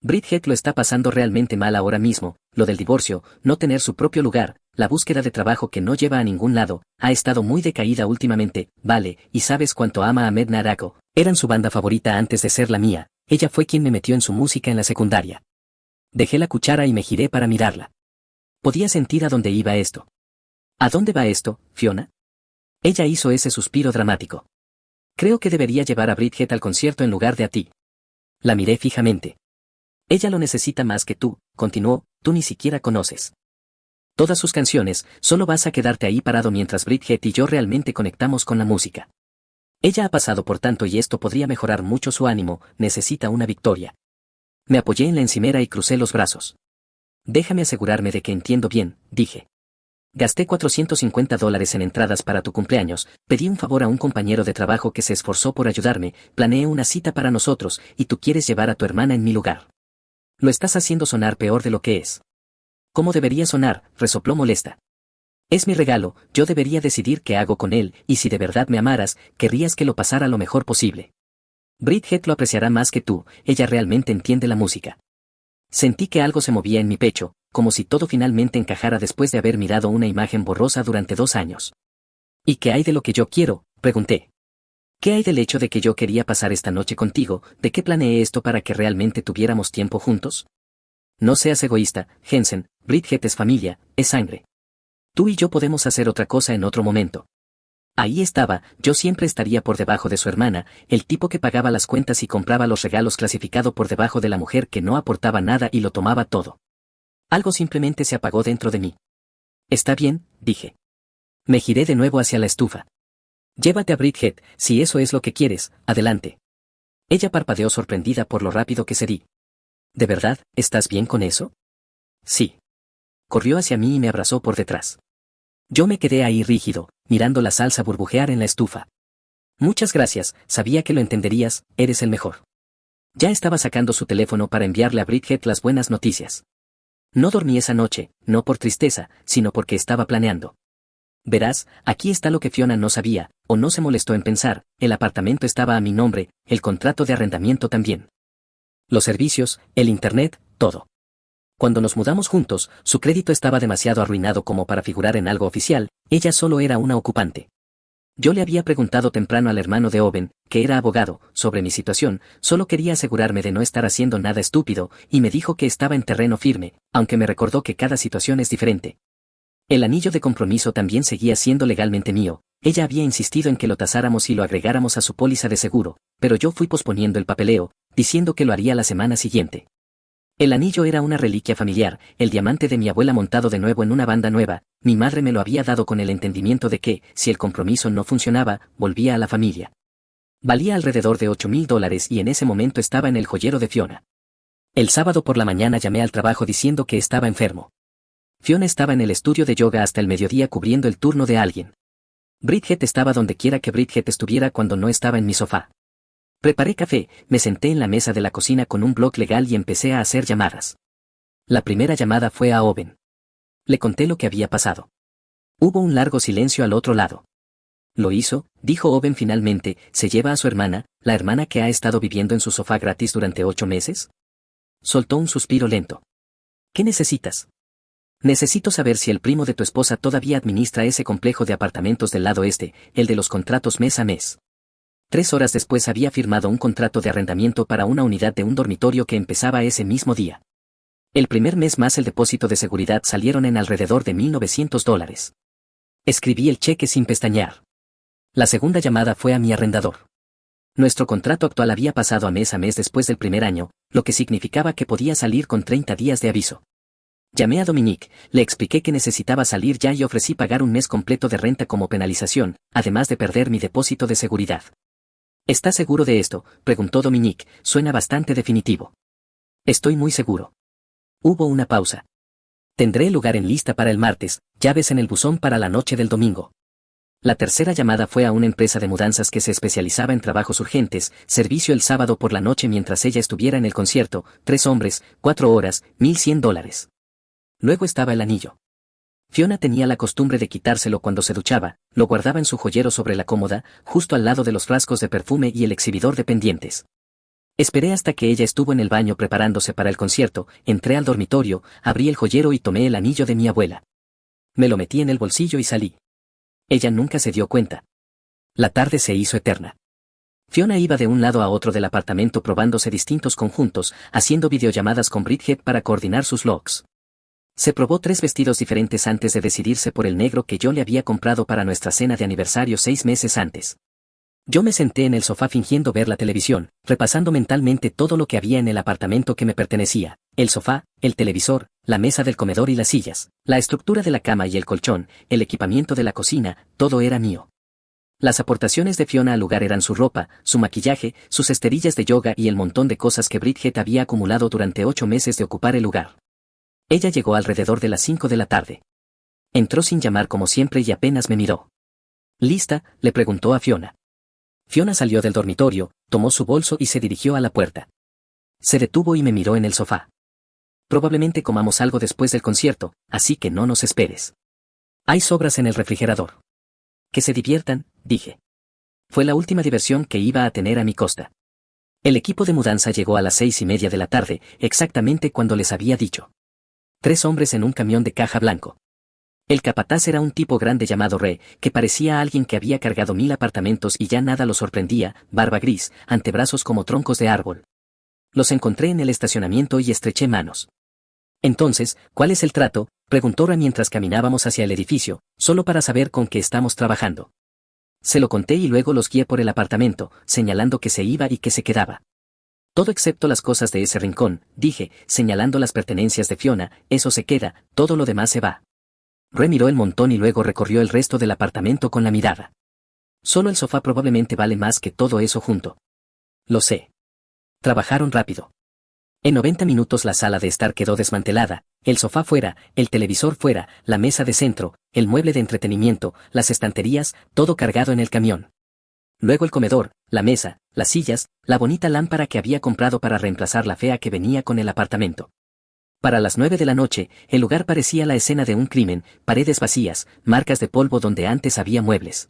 Bridget lo está pasando realmente mal ahora mismo, lo del divorcio, no tener su propio lugar, la búsqueda de trabajo que no lleva a ningún lado, ha estado muy decaída últimamente, vale, y sabes cuánto ama a Med Narako, eran su banda favorita antes de ser la mía, ella fue quien me metió en su música en la secundaria. Dejé la cuchara y me giré para mirarla. Podía sentir a dónde iba esto. ¿A dónde va esto, Fiona? Ella hizo ese suspiro dramático. Creo que debería llevar a Bridget al concierto en lugar de a ti. La miré fijamente. Ella lo necesita más que tú, continuó, tú ni siquiera conoces todas sus canciones, solo vas a quedarte ahí parado mientras Bridget y yo realmente conectamos con la música. Ella ha pasado por tanto y esto podría mejorar mucho su ánimo, necesita una victoria. Me apoyé en la encimera y crucé los brazos. Déjame asegurarme de que entiendo bien, dije. Gasté $450 en entradas para tu cumpleaños, pedí un favor a un compañero de trabajo que se esforzó por ayudarme, planeé una cita para nosotros, y tú quieres llevar a tu hermana en mi lugar. Lo estás haciendo sonar peor de lo que es. ¿Cómo debería sonar?, resopló molesta. Es mi regalo, yo debería decidir qué hago con él, y si de verdad me amaras, querrías que lo pasara lo mejor posible. Bridget lo apreciará más que tú, ella realmente entiende la música. Sentí que algo se movía en mi pecho, como si todo finalmente encajara después de haber mirado una imagen borrosa durante 2 años. ¿Y qué hay de lo que yo quiero?, pregunté. ¿Qué hay del hecho de que yo quería pasar esta noche contigo, de qué planeé esto para que realmente tuviéramos tiempo juntos? No seas egoísta, Jensen, Bridget es familia, es sangre. Tú y yo podemos hacer otra cosa en otro momento. Ahí estaba, yo siempre estaría por debajo de su hermana, el tipo que pagaba las cuentas y compraba los regalos clasificado por debajo de la mujer que no aportaba nada y lo tomaba todo. Algo simplemente se apagó dentro de mí. Está bien, dije. Me giré de nuevo hacia la estufa. Llévate a Bridget, si eso es lo que quieres, adelante. Ella parpadeó sorprendida por lo rápido que cedí. ¿De verdad, estás bien con eso? Sí. Corrió hacia mí y me abrazó por detrás. Yo me quedé ahí rígido, mirando la salsa burbujear en la estufa. Muchas gracias, sabía que lo entenderías, eres el mejor. Ya estaba sacando su teléfono para enviarle a Bridget las buenas noticias. No dormí esa noche, no por tristeza, sino porque estaba planeando. Verás, aquí está lo que Fiona no sabía, o no se molestó en pensar, el apartamento estaba a mi nombre, el contrato de arrendamiento también. Los servicios, el internet, todo. Cuando nos mudamos juntos, su crédito estaba demasiado arruinado como para figurar en algo oficial, ella solo era una ocupante. Yo le había preguntado temprano al hermano de Owen, que era abogado, sobre mi situación, solo quería asegurarme de no estar haciendo nada estúpido, y me dijo que estaba en terreno firme, aunque me recordó que cada situación es diferente. El anillo de compromiso también seguía siendo legalmente mío, ella había insistido en que lo tasáramos y lo agregáramos a su póliza de seguro, pero yo fui posponiendo el papeleo, diciendo que lo haría la semana siguiente. El anillo era una reliquia familiar, el diamante de mi abuela montado de nuevo en una banda nueva, mi madre me lo había dado con el entendimiento de que, si el compromiso no funcionaba, volvía a la familia. Valía alrededor de $8,000 y en ese momento estaba en el joyero de Fiona. El sábado por la mañana llamé al trabajo diciendo que estaba enfermo. Fiona estaba en el estudio de yoga hasta el mediodía cubriendo el turno de alguien. Bridget estaba donde quiera que Bridget estuviera cuando no estaba en mi sofá. Preparé café, me senté en la mesa de la cocina con un blog legal y empecé a hacer llamadas. La primera llamada fue a Owen. Le conté lo que había pasado. Hubo un largo silencio al otro lado. Lo hizo, dijo Owen finalmente, se lleva a su hermana, la hermana que ha estado viviendo en su sofá gratis durante 8 meses. Soltó un suspiro lento. ¿Qué necesitas? Necesito saber si el primo de tu esposa todavía administra ese complejo de apartamentos del lado este, el de los contratos mes a mes. 3 horas después había firmado un contrato de arrendamiento para una unidad de un dormitorio que empezaba ese mismo día. El primer mes más el depósito de seguridad salieron en alrededor de $1,900. Escribí el cheque sin pestañear. La segunda llamada fue a mi arrendador. Nuestro contrato actual había pasado a mes después del primer año, lo que significaba que podía salir con 30 días de aviso. Llamé a Dominique, le expliqué que necesitaba salir ya y ofrecí pagar un mes completo de renta como penalización, además de perder mi depósito de seguridad. ¿Estás seguro de esto?, preguntó Dominique, suena bastante definitivo. Estoy muy seguro. Hubo una pausa. Tendré el lugar en lista para el martes, llaves en el buzón para la noche del domingo. La tercera llamada fue a una empresa de mudanzas que se especializaba en trabajos urgentes, servicio el sábado por la noche mientras ella estuviera en el concierto, 3 hombres, 4 horas, $1,100. Luego estaba el anillo. Fiona tenía la costumbre de quitárselo cuando se duchaba, lo guardaba en su joyero sobre la cómoda, justo al lado de los frascos de perfume y el exhibidor de pendientes. Esperé hasta que ella estuvo en el baño preparándose para el concierto, entré al dormitorio, abrí el joyero y tomé el anillo de mi abuela. Me lo metí en el bolsillo y salí. Ella nunca se dio cuenta. La tarde se hizo eterna. Fiona iba de un lado a otro del apartamento probándose distintos conjuntos, haciendo videollamadas con Bridget para coordinar sus looks. Se probó 3 vestidos diferentes antes de decidirse por el negro que yo le había comprado para nuestra cena de aniversario 6 meses antes. Yo me senté en el sofá fingiendo ver la televisión, repasando mentalmente todo lo que había en el apartamento que me pertenecía, el sofá, el televisor, la mesa del comedor y las sillas, la estructura de la cama y el colchón, el equipamiento de la cocina, todo era mío. Las aportaciones de Fiona al lugar eran su ropa, su maquillaje, sus esterillas de yoga y el montón de cosas que Bridget había acumulado durante 8 meses de ocupar el lugar. Ella llegó alrededor de las 5 de la tarde. Entró sin llamar como siempre y apenas me miró. ¿Lista?, le preguntó a Fiona. Fiona salió del dormitorio, tomó su bolso y se dirigió a la puerta. Se detuvo y me miró en el sofá. Probablemente comamos algo después del concierto, así que no nos esperes. Hay sobras en el refrigerador. Que se diviertan, dije. Fue la última diversión que iba a tener a mi costa. El equipo de mudanza llegó a las 6:30 de la tarde, exactamente cuando les había dicho. 3 hombres en un camión de caja blanco. El capataz era un tipo grande llamado Re, que parecía a alguien que había cargado 1000 apartamentos y ya nada lo sorprendía, barba gris, antebrazos como troncos de árbol. Los encontré en el estacionamiento y estreché manos. Entonces, ¿cuál es el trato?, preguntó Ra mientras caminábamos hacia el edificio, solo para saber con qué estamos trabajando. Se lo conté y luego los guié por el apartamento, señalando que se iba y que se quedaba. Todo excepto las cosas de ese rincón, dije, señalando las pertenencias de Fiona, eso se queda, todo lo demás se va. Re miró el montón y luego recorrió el resto del apartamento con la mirada. Solo el sofá probablemente vale más que todo eso junto. Lo sé. Trabajaron rápido. En 90 minutos la sala de estar quedó desmantelada, el sofá fuera, el televisor fuera, la mesa de centro, el mueble de entretenimiento, las estanterías, todo cargado en el camión. Luego el comedor, la mesa, las sillas, la bonita lámpara que había comprado para reemplazar la fea que venía con el apartamento. Para las 9 de la noche, el lugar parecía la escena de un crimen, paredes vacías, marcas de polvo donde antes había muebles.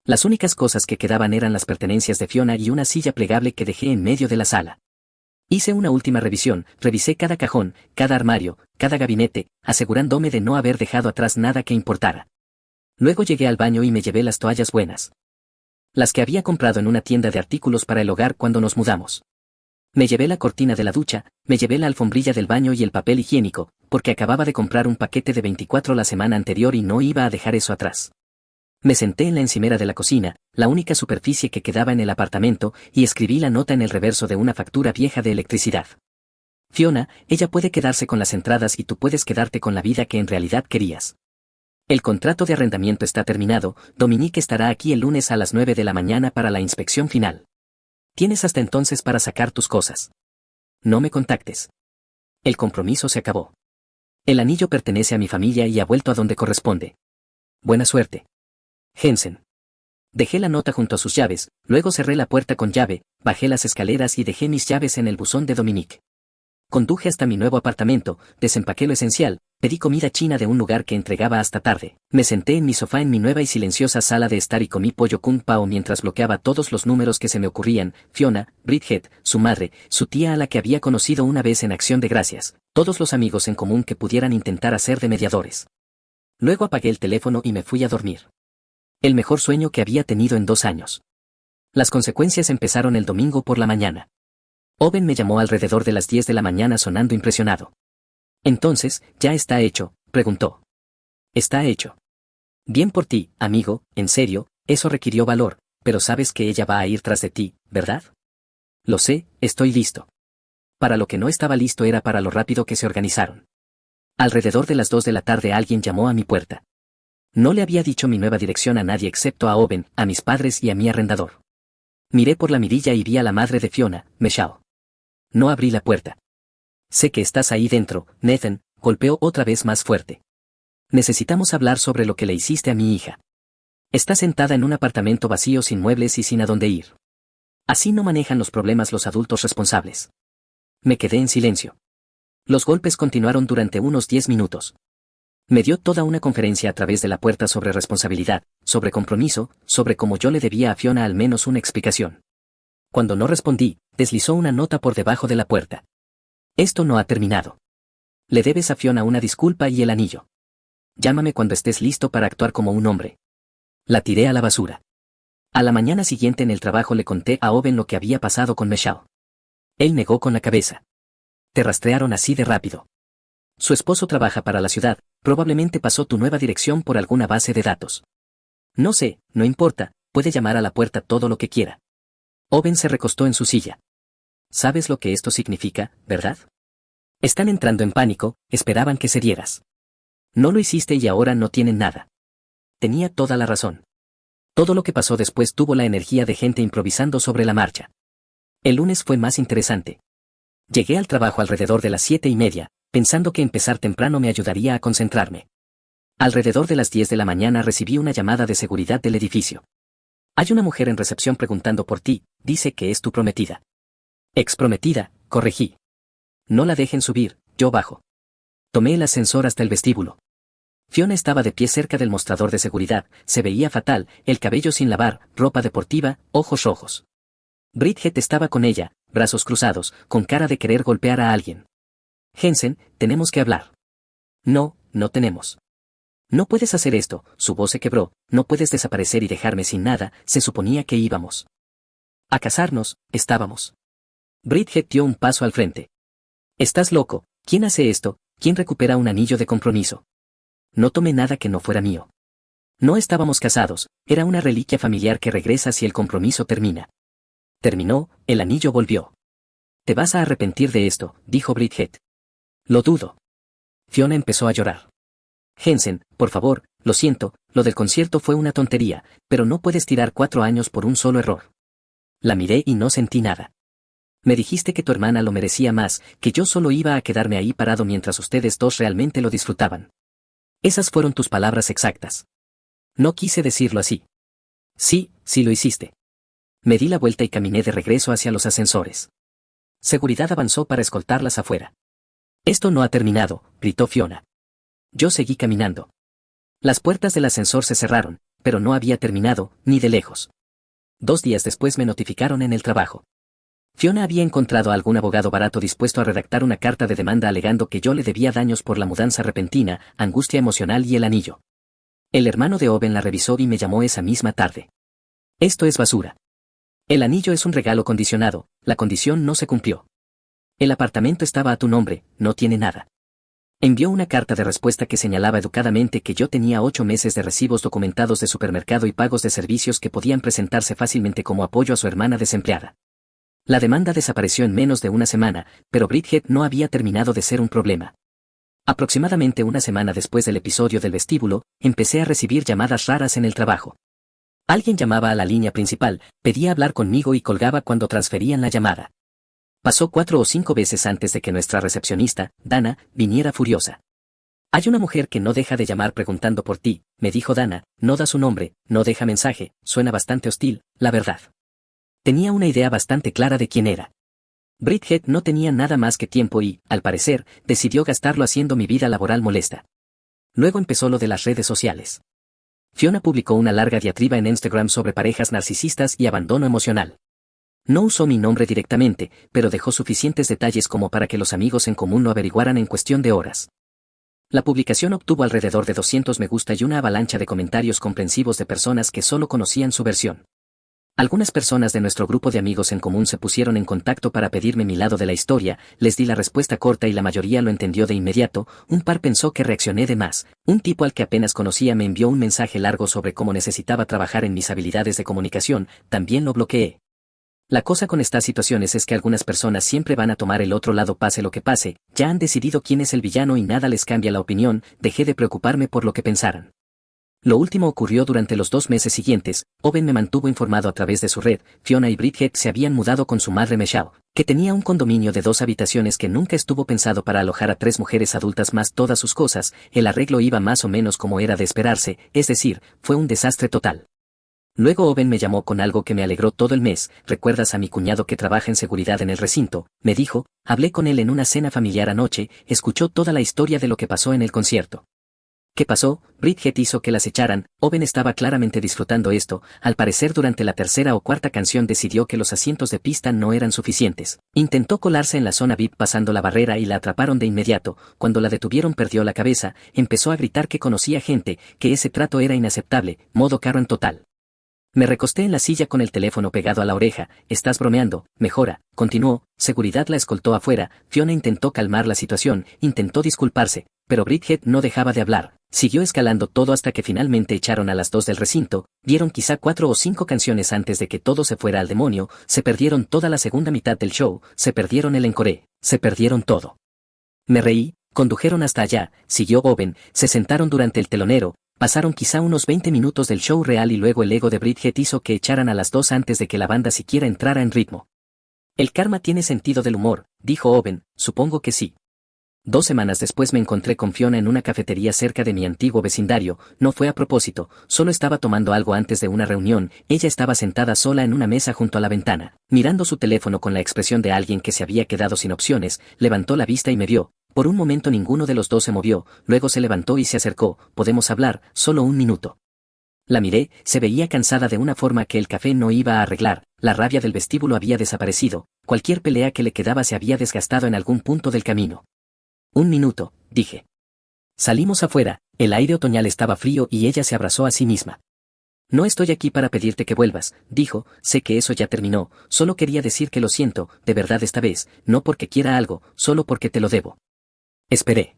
Las únicas cosas que quedaban eran las pertenencias de Fiona y una silla plegable que dejé en medio de la sala. Hice una última revisión, revisé cada cajón, cada armario, cada gabinete, asegurándome de no haber dejado atrás nada que importara. Luego llegué al baño y me llevé las toallas buenas. Las que había comprado en una tienda de artículos para el hogar cuando nos mudamos. Me llevé la cortina de la ducha, me llevé la alfombrilla del baño y el papel higiénico, porque acababa de comprar un paquete de 24 la semana anterior y no iba a dejar eso atrás. Me senté en la encimera de la cocina, la única superficie que quedaba en el apartamento, y escribí la nota en el reverso de una factura vieja de electricidad. Fiona, ella puede quedarse con las entradas y tú puedes quedarte con la vida que en realidad querías. El contrato de arrendamiento está terminado, Dominique estará aquí el lunes a las 9 de la mañana para la inspección final. Tienes hasta entonces para sacar tus cosas. No me contactes. El compromiso se acabó. El anillo pertenece a mi familia y ha vuelto a donde corresponde. Buena suerte. Jensen. Dejé la nota junto a sus llaves, luego cerré la puerta con llave, bajé las escaleras y dejé mis llaves en el buzón de Dominique. Conduje hasta mi nuevo apartamento, desempaqué lo esencial, pedí comida china de un lugar que entregaba hasta tarde, me senté en mi sofá en mi nueva y silenciosa sala de estar y comí pollo kung pao mientras bloqueaba todos los números que se me ocurrían, Fiona, Bridget, su madre, su tía a la que había conocido una vez en Acción de Gracias, todos los amigos en común que pudieran intentar hacer de mediadores. Luego apagué el teléfono y me fui a dormir. El mejor sueño que había tenido en 2 años. Las consecuencias empezaron el domingo por la mañana. Owen me llamó alrededor de las 10 de la mañana sonando impresionado. Entonces, ¿ya está hecho?, preguntó. Está hecho. Bien por ti, amigo, en serio, eso requirió valor, pero sabes que ella va a ir tras de ti, ¿verdad? Lo sé, estoy listo. Para lo que no estaba listo era para lo rápido que se organizaron. Alrededor de las 2 de la tarde alguien llamó a mi puerta. No le había dicho mi nueva dirección a nadie excepto a Owen, a mis padres y a mi arrendador. Miré por la mirilla y vi a la madre de Fiona, Michelle. No abrí la puerta. Sé que estás ahí dentro, Nathan, golpeó otra vez más fuerte. Necesitamos hablar sobre lo que le hiciste a mi hija. Está sentada en un apartamento vacío sin muebles y sin a dónde ir. Así no manejan los problemas los adultos responsables. Me quedé en silencio. Los golpes continuaron durante unos 10 minutos. Me dio toda una conferencia a través de la puerta sobre responsabilidad, sobre compromiso, sobre cómo yo le debía a Fiona al menos una explicación. Cuando no respondí, deslizó una nota por debajo de la puerta. Esto no ha terminado. Le debes a Fiona una disculpa y el anillo. Llámame cuando estés listo para actuar como un hombre. La tiré a la basura. A la mañana siguiente en el trabajo le conté a Owen lo que había pasado con Michelle. Él negó con la cabeza. Te rastrearon así de rápido. Su esposo trabaja para la ciudad, probablemente pasó tu nueva dirección por alguna base de datos. No sé, no importa, puede llamar a la puerta todo lo que quiera. Owen se recostó en su silla. ¿Sabes lo que esto significa, verdad? Están entrando en pánico, esperaban que cedieras. No lo hiciste y ahora no tienen nada. Tenía toda la razón. Todo lo que pasó después tuvo la energía de gente improvisando sobre la marcha. El lunes fue más interesante. Llegué al trabajo alrededor de las 7:30, pensando que empezar temprano me ayudaría a concentrarme. Alrededor de las 10 de la mañana recibí una llamada de seguridad del edificio. Hay una mujer en recepción preguntando por ti, dice que es tu prometida. Exprometida, corregí. No la dejen subir, yo bajo. Tomé el ascensor hasta el vestíbulo. Fiona estaba de pie cerca del mostrador de seguridad, se veía fatal, el cabello sin lavar, ropa deportiva, ojos rojos. Bridget estaba con ella, brazos cruzados, con cara de querer golpear a alguien. Jensen, tenemos que hablar. No, no tenemos. No puedes hacer esto, su voz se quebró, no puedes desaparecer y dejarme sin nada, se suponía que íbamos a casarnos, estábamos. Bridget dio un paso al frente. Estás loco, ¿quién hace esto? ¿Quién recupera un anillo de compromiso? No tomé nada que no fuera mío. No estábamos casados, era una reliquia familiar que regresa si el compromiso termina. Terminó, el anillo volvió. Te vas a arrepentir de esto, dijo Bridget. Lo dudo. Fiona empezó a llorar. Jensen, por favor, lo siento, lo del concierto fue una tontería, pero no puedes tirar 4 años por un solo error. La miré y no sentí nada. Me dijiste que tu hermana lo merecía más, que yo solo iba a quedarme ahí parado mientras ustedes dos realmente lo disfrutaban. Esas fueron tus palabras exactas. No quise decirlo así. Sí, sí lo hiciste. Me di la vuelta y caminé de regreso hacia los ascensores. Seguridad avanzó para escoltarlas afuera. Esto no ha terminado, gritó Fiona. Yo seguí caminando. Las puertas del ascensor se cerraron, pero no había terminado, ni de lejos. 2 días después me notificaron en el trabajo. Fiona había encontrado a algún abogado barato dispuesto a redactar una carta de demanda alegando que yo le debía daños por la mudanza repentina, angustia emocional y el anillo. El hermano de Owen la revisó y me llamó esa misma tarde. Esto es basura. El anillo es un regalo condicionado, la condición no se cumplió. El apartamento estaba a tu nombre, no tiene nada. Envió una carta de respuesta que señalaba educadamente que yo tenía 8 meses de recibos documentados de supermercado y pagos de servicios que podían presentarse fácilmente como apoyo a su hermana desempleada. La demanda desapareció en menos de una semana, pero Bridget no había terminado de ser un problema. Aproximadamente una semana después del episodio del vestíbulo, empecé a recibir llamadas raras en el trabajo. Alguien llamaba a la línea principal, pedía hablar conmigo y colgaba cuando transferían la llamada. Pasó 4 o 5 veces antes de que nuestra recepcionista, Dana, viniera furiosa. Hay una mujer que no deja de llamar preguntando por ti, me dijo Dana, no da su nombre, no deja mensaje, suena bastante hostil, la verdad. Tenía una idea bastante clara de quién era. Bridget no tenía nada más que tiempo y, al parecer, decidió gastarlo haciendo mi vida laboral molesta. Luego empezó lo de las redes sociales. Fiona publicó una larga diatriba en Instagram sobre parejas narcisistas y abandono emocional. No usó mi nombre directamente, pero dejó suficientes detalles como para que los amigos en común lo averiguaran en cuestión de horas. La publicación obtuvo alrededor de 200 me gusta y una avalancha de comentarios comprensivos de personas que solo conocían su versión. Algunas personas de nuestro grupo de amigos en común se pusieron en contacto para pedirme mi lado de la historia, les di la respuesta corta y la mayoría lo entendió de inmediato, un par pensó que reaccioné de más, un tipo al que apenas conocía me envió un mensaje largo sobre cómo necesitaba trabajar en mis habilidades de comunicación, también lo bloqueé. La cosa con estas situaciones es que algunas personas siempre van a tomar el otro lado pase lo que pase, ya han decidido quién es el villano y nada les cambia la opinión, dejé de preocuparme por lo que pensaran. Lo último ocurrió durante los 2 meses siguientes, Owen me mantuvo informado a través de su red, Fiona y Bridget se habían mudado con su madre Michelle, que tenía un condominio de 2 habitaciones que nunca estuvo pensado para alojar a 3 mujeres adultas más todas sus cosas, el arreglo iba más o menos como era de esperarse, es decir, fue un desastre total. Luego Owen me llamó con algo que me alegró todo el mes, ¿recuerdas a mi cuñado que trabaja en seguridad en el recinto? Me dijo, hablé con él en una cena familiar anoche, escuchó toda la historia de lo que pasó en el concierto. ¿Qué pasó? Bridget hizo que las echaran, Owen estaba claramente disfrutando esto, al parecer durante la 3ª o 4ª canción decidió que los asientos de pista no eran suficientes. Intentó colarse en la zona VIP pasando la barrera y la atraparon de inmediato, cuando la detuvieron perdió la cabeza, empezó a gritar que conocía gente, que ese trato era inaceptable, modo Karen total. Me recosté en la silla con el teléfono pegado a la oreja, estás bromeando, mejora, continuó, seguridad la escoltó afuera, Fiona intentó calmar la situación, intentó disculparse, pero Bridget no dejaba de hablar, siguió escalando todo hasta que finalmente echaron a las 2 del recinto, dieron quizá 4 o 5 canciones antes de que todo se fuera al demonio, se perdieron toda la segunda mitad del show, se perdieron el encore, se perdieron todo. Me reí, condujeron hasta allá, siguió Owen, se sentaron durante el telonero, pasaron quizá unos 20 minutos del show real y luego el ego de Bridget hizo que echaran a las 2 antes de que la banda siquiera entrara en ritmo. El karma tiene sentido del humor, dijo Owen, supongo que sí. 2 semanas después me encontré con Fiona en una cafetería cerca de mi antiguo vecindario, no fue a propósito, solo estaba tomando algo antes de una reunión, ella estaba sentada sola en una mesa junto a la ventana, mirando su teléfono con la expresión de alguien que se había quedado sin opciones, levantó la vista y me vio, Por un momento ninguno de los dos se movió, luego se levantó y se acercó. ¿Podemos hablar, solo un minuto? La miré, se veía cansada de una forma que el café no iba a arreglar, la rabia del vestíbulo había desaparecido, cualquier pelea que le quedaba se había desgastado en algún punto del camino. Un minuto, dije. Salimos afuera, el aire otoñal estaba frío y ella se abrazó a sí misma. No estoy aquí para pedirte que vuelvas, dijo, sé que eso ya terminó, solo quería decir que lo siento, de verdad esta vez, no porque quiera algo, solo porque te lo debo. Esperé.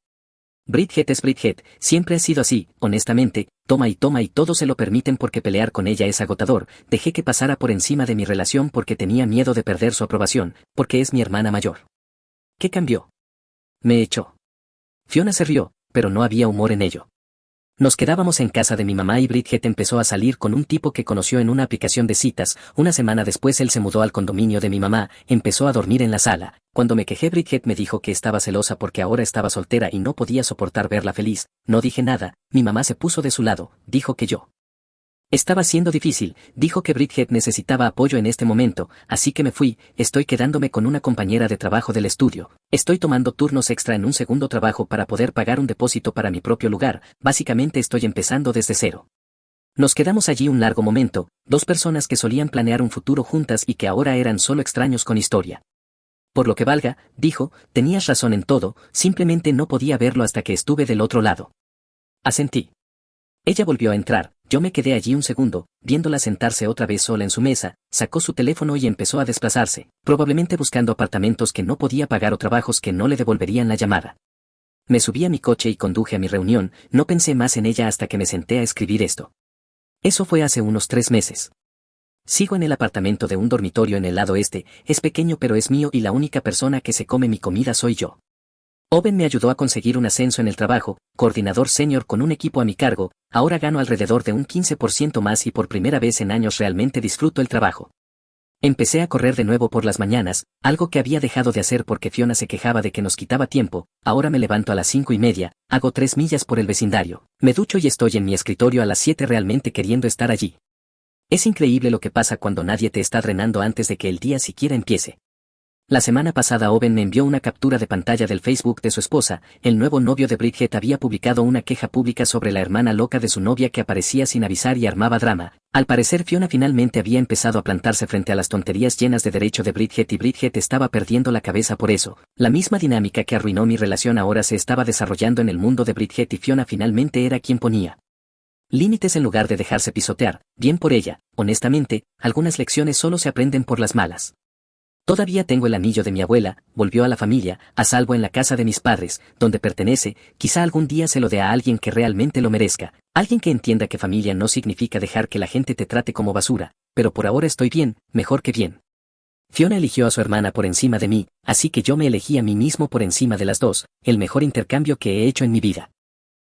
Bridget es Bridget, siempre ha sido así, honestamente, toma y todo se lo permiten porque pelear con ella es agotador, dejé que pasara por encima de mi relación porque tenía miedo de perder su aprobación, porque es mi hermana mayor. ¿Qué cambió? Me echó. Fiona se rió, pero no había humor en ello. Nos quedábamos en casa de mi mamá y Bridget empezó a salir con un tipo que conoció en una aplicación de citas. Una semana después él se mudó al condominio de mi mamá, empezó a dormir en la sala. Cuando me quejé Bridget me dijo que estaba celosa porque ahora estaba soltera y no podía soportar verla feliz. No dije nada, mi mamá se puso de su lado, dijo que yo estaba siendo difícil, dijo que Bridget necesitaba apoyo en este momento, así que me fui, estoy quedándome con una compañera de trabajo del estudio, estoy tomando turnos extra en un segundo trabajo para poder pagar un depósito para mi propio lugar, básicamente estoy empezando desde cero. Nos quedamos allí un largo momento, dos personas que solían planear un futuro juntas y que ahora eran solo extraños con historia. Por lo que valga, dijo, tenías razón en todo, simplemente no podía verlo hasta que estuve del otro lado. Asentí. Ella volvió a entrar, yo me quedé allí un segundo, viéndola sentarse otra vez sola en su mesa, sacó su teléfono y empezó a desplazarse, probablemente buscando apartamentos que no podía pagar o trabajos que no le devolverían la llamada. Me subí a mi coche y conduje a mi reunión, no pensé más en ella hasta que me senté a escribir esto. Eso fue hace unos 3 meses. Sigo en el apartamento de un dormitorio en el lado este, es pequeño pero es mío y la única persona que se come mi comida soy yo. Owen me ayudó a conseguir un ascenso en el trabajo, coordinador senior con un equipo a mi cargo, ahora gano alrededor de un 15% más y por primera vez en años realmente disfruto el trabajo. Empecé a correr de nuevo por las mañanas, algo que había dejado de hacer porque Fiona se quejaba de que nos quitaba tiempo, ahora me levanto a las 5:30, hago 3 millas por el vecindario, me ducho y estoy en mi escritorio a las 7 realmente queriendo estar allí. Es increíble lo que pasa cuando nadie te está drenando antes de que el día siquiera empiece. La semana pasada Owen me envió una captura de pantalla del Facebook de su esposa, el nuevo novio de Bridget había publicado una queja pública sobre la hermana loca de su novia que aparecía sin avisar y armaba drama. Al parecer Fiona finalmente había empezado a plantarse frente a las tonterías llenas de derecho de Bridget y Bridget estaba perdiendo la cabeza por eso. La misma dinámica que arruinó mi relación ahora se estaba desarrollando en el mundo de Bridget y Fiona finalmente era quien ponía límites en lugar de dejarse pisotear, bien por ella, honestamente, algunas lecciones solo se aprenden por las malas. Todavía tengo el anillo de mi abuela, volvió a la familia, a salvo en la casa de mis padres, donde pertenece, quizá algún día se lo dé a alguien que realmente lo merezca, alguien que entienda que familia no significa dejar que la gente te trate como basura, pero por ahora estoy bien, mejor que bien. Fiona eligió a su hermana por encima de mí, así que yo me elegí a mí mismo por encima de las dos, el mejor intercambio que he hecho en mi vida.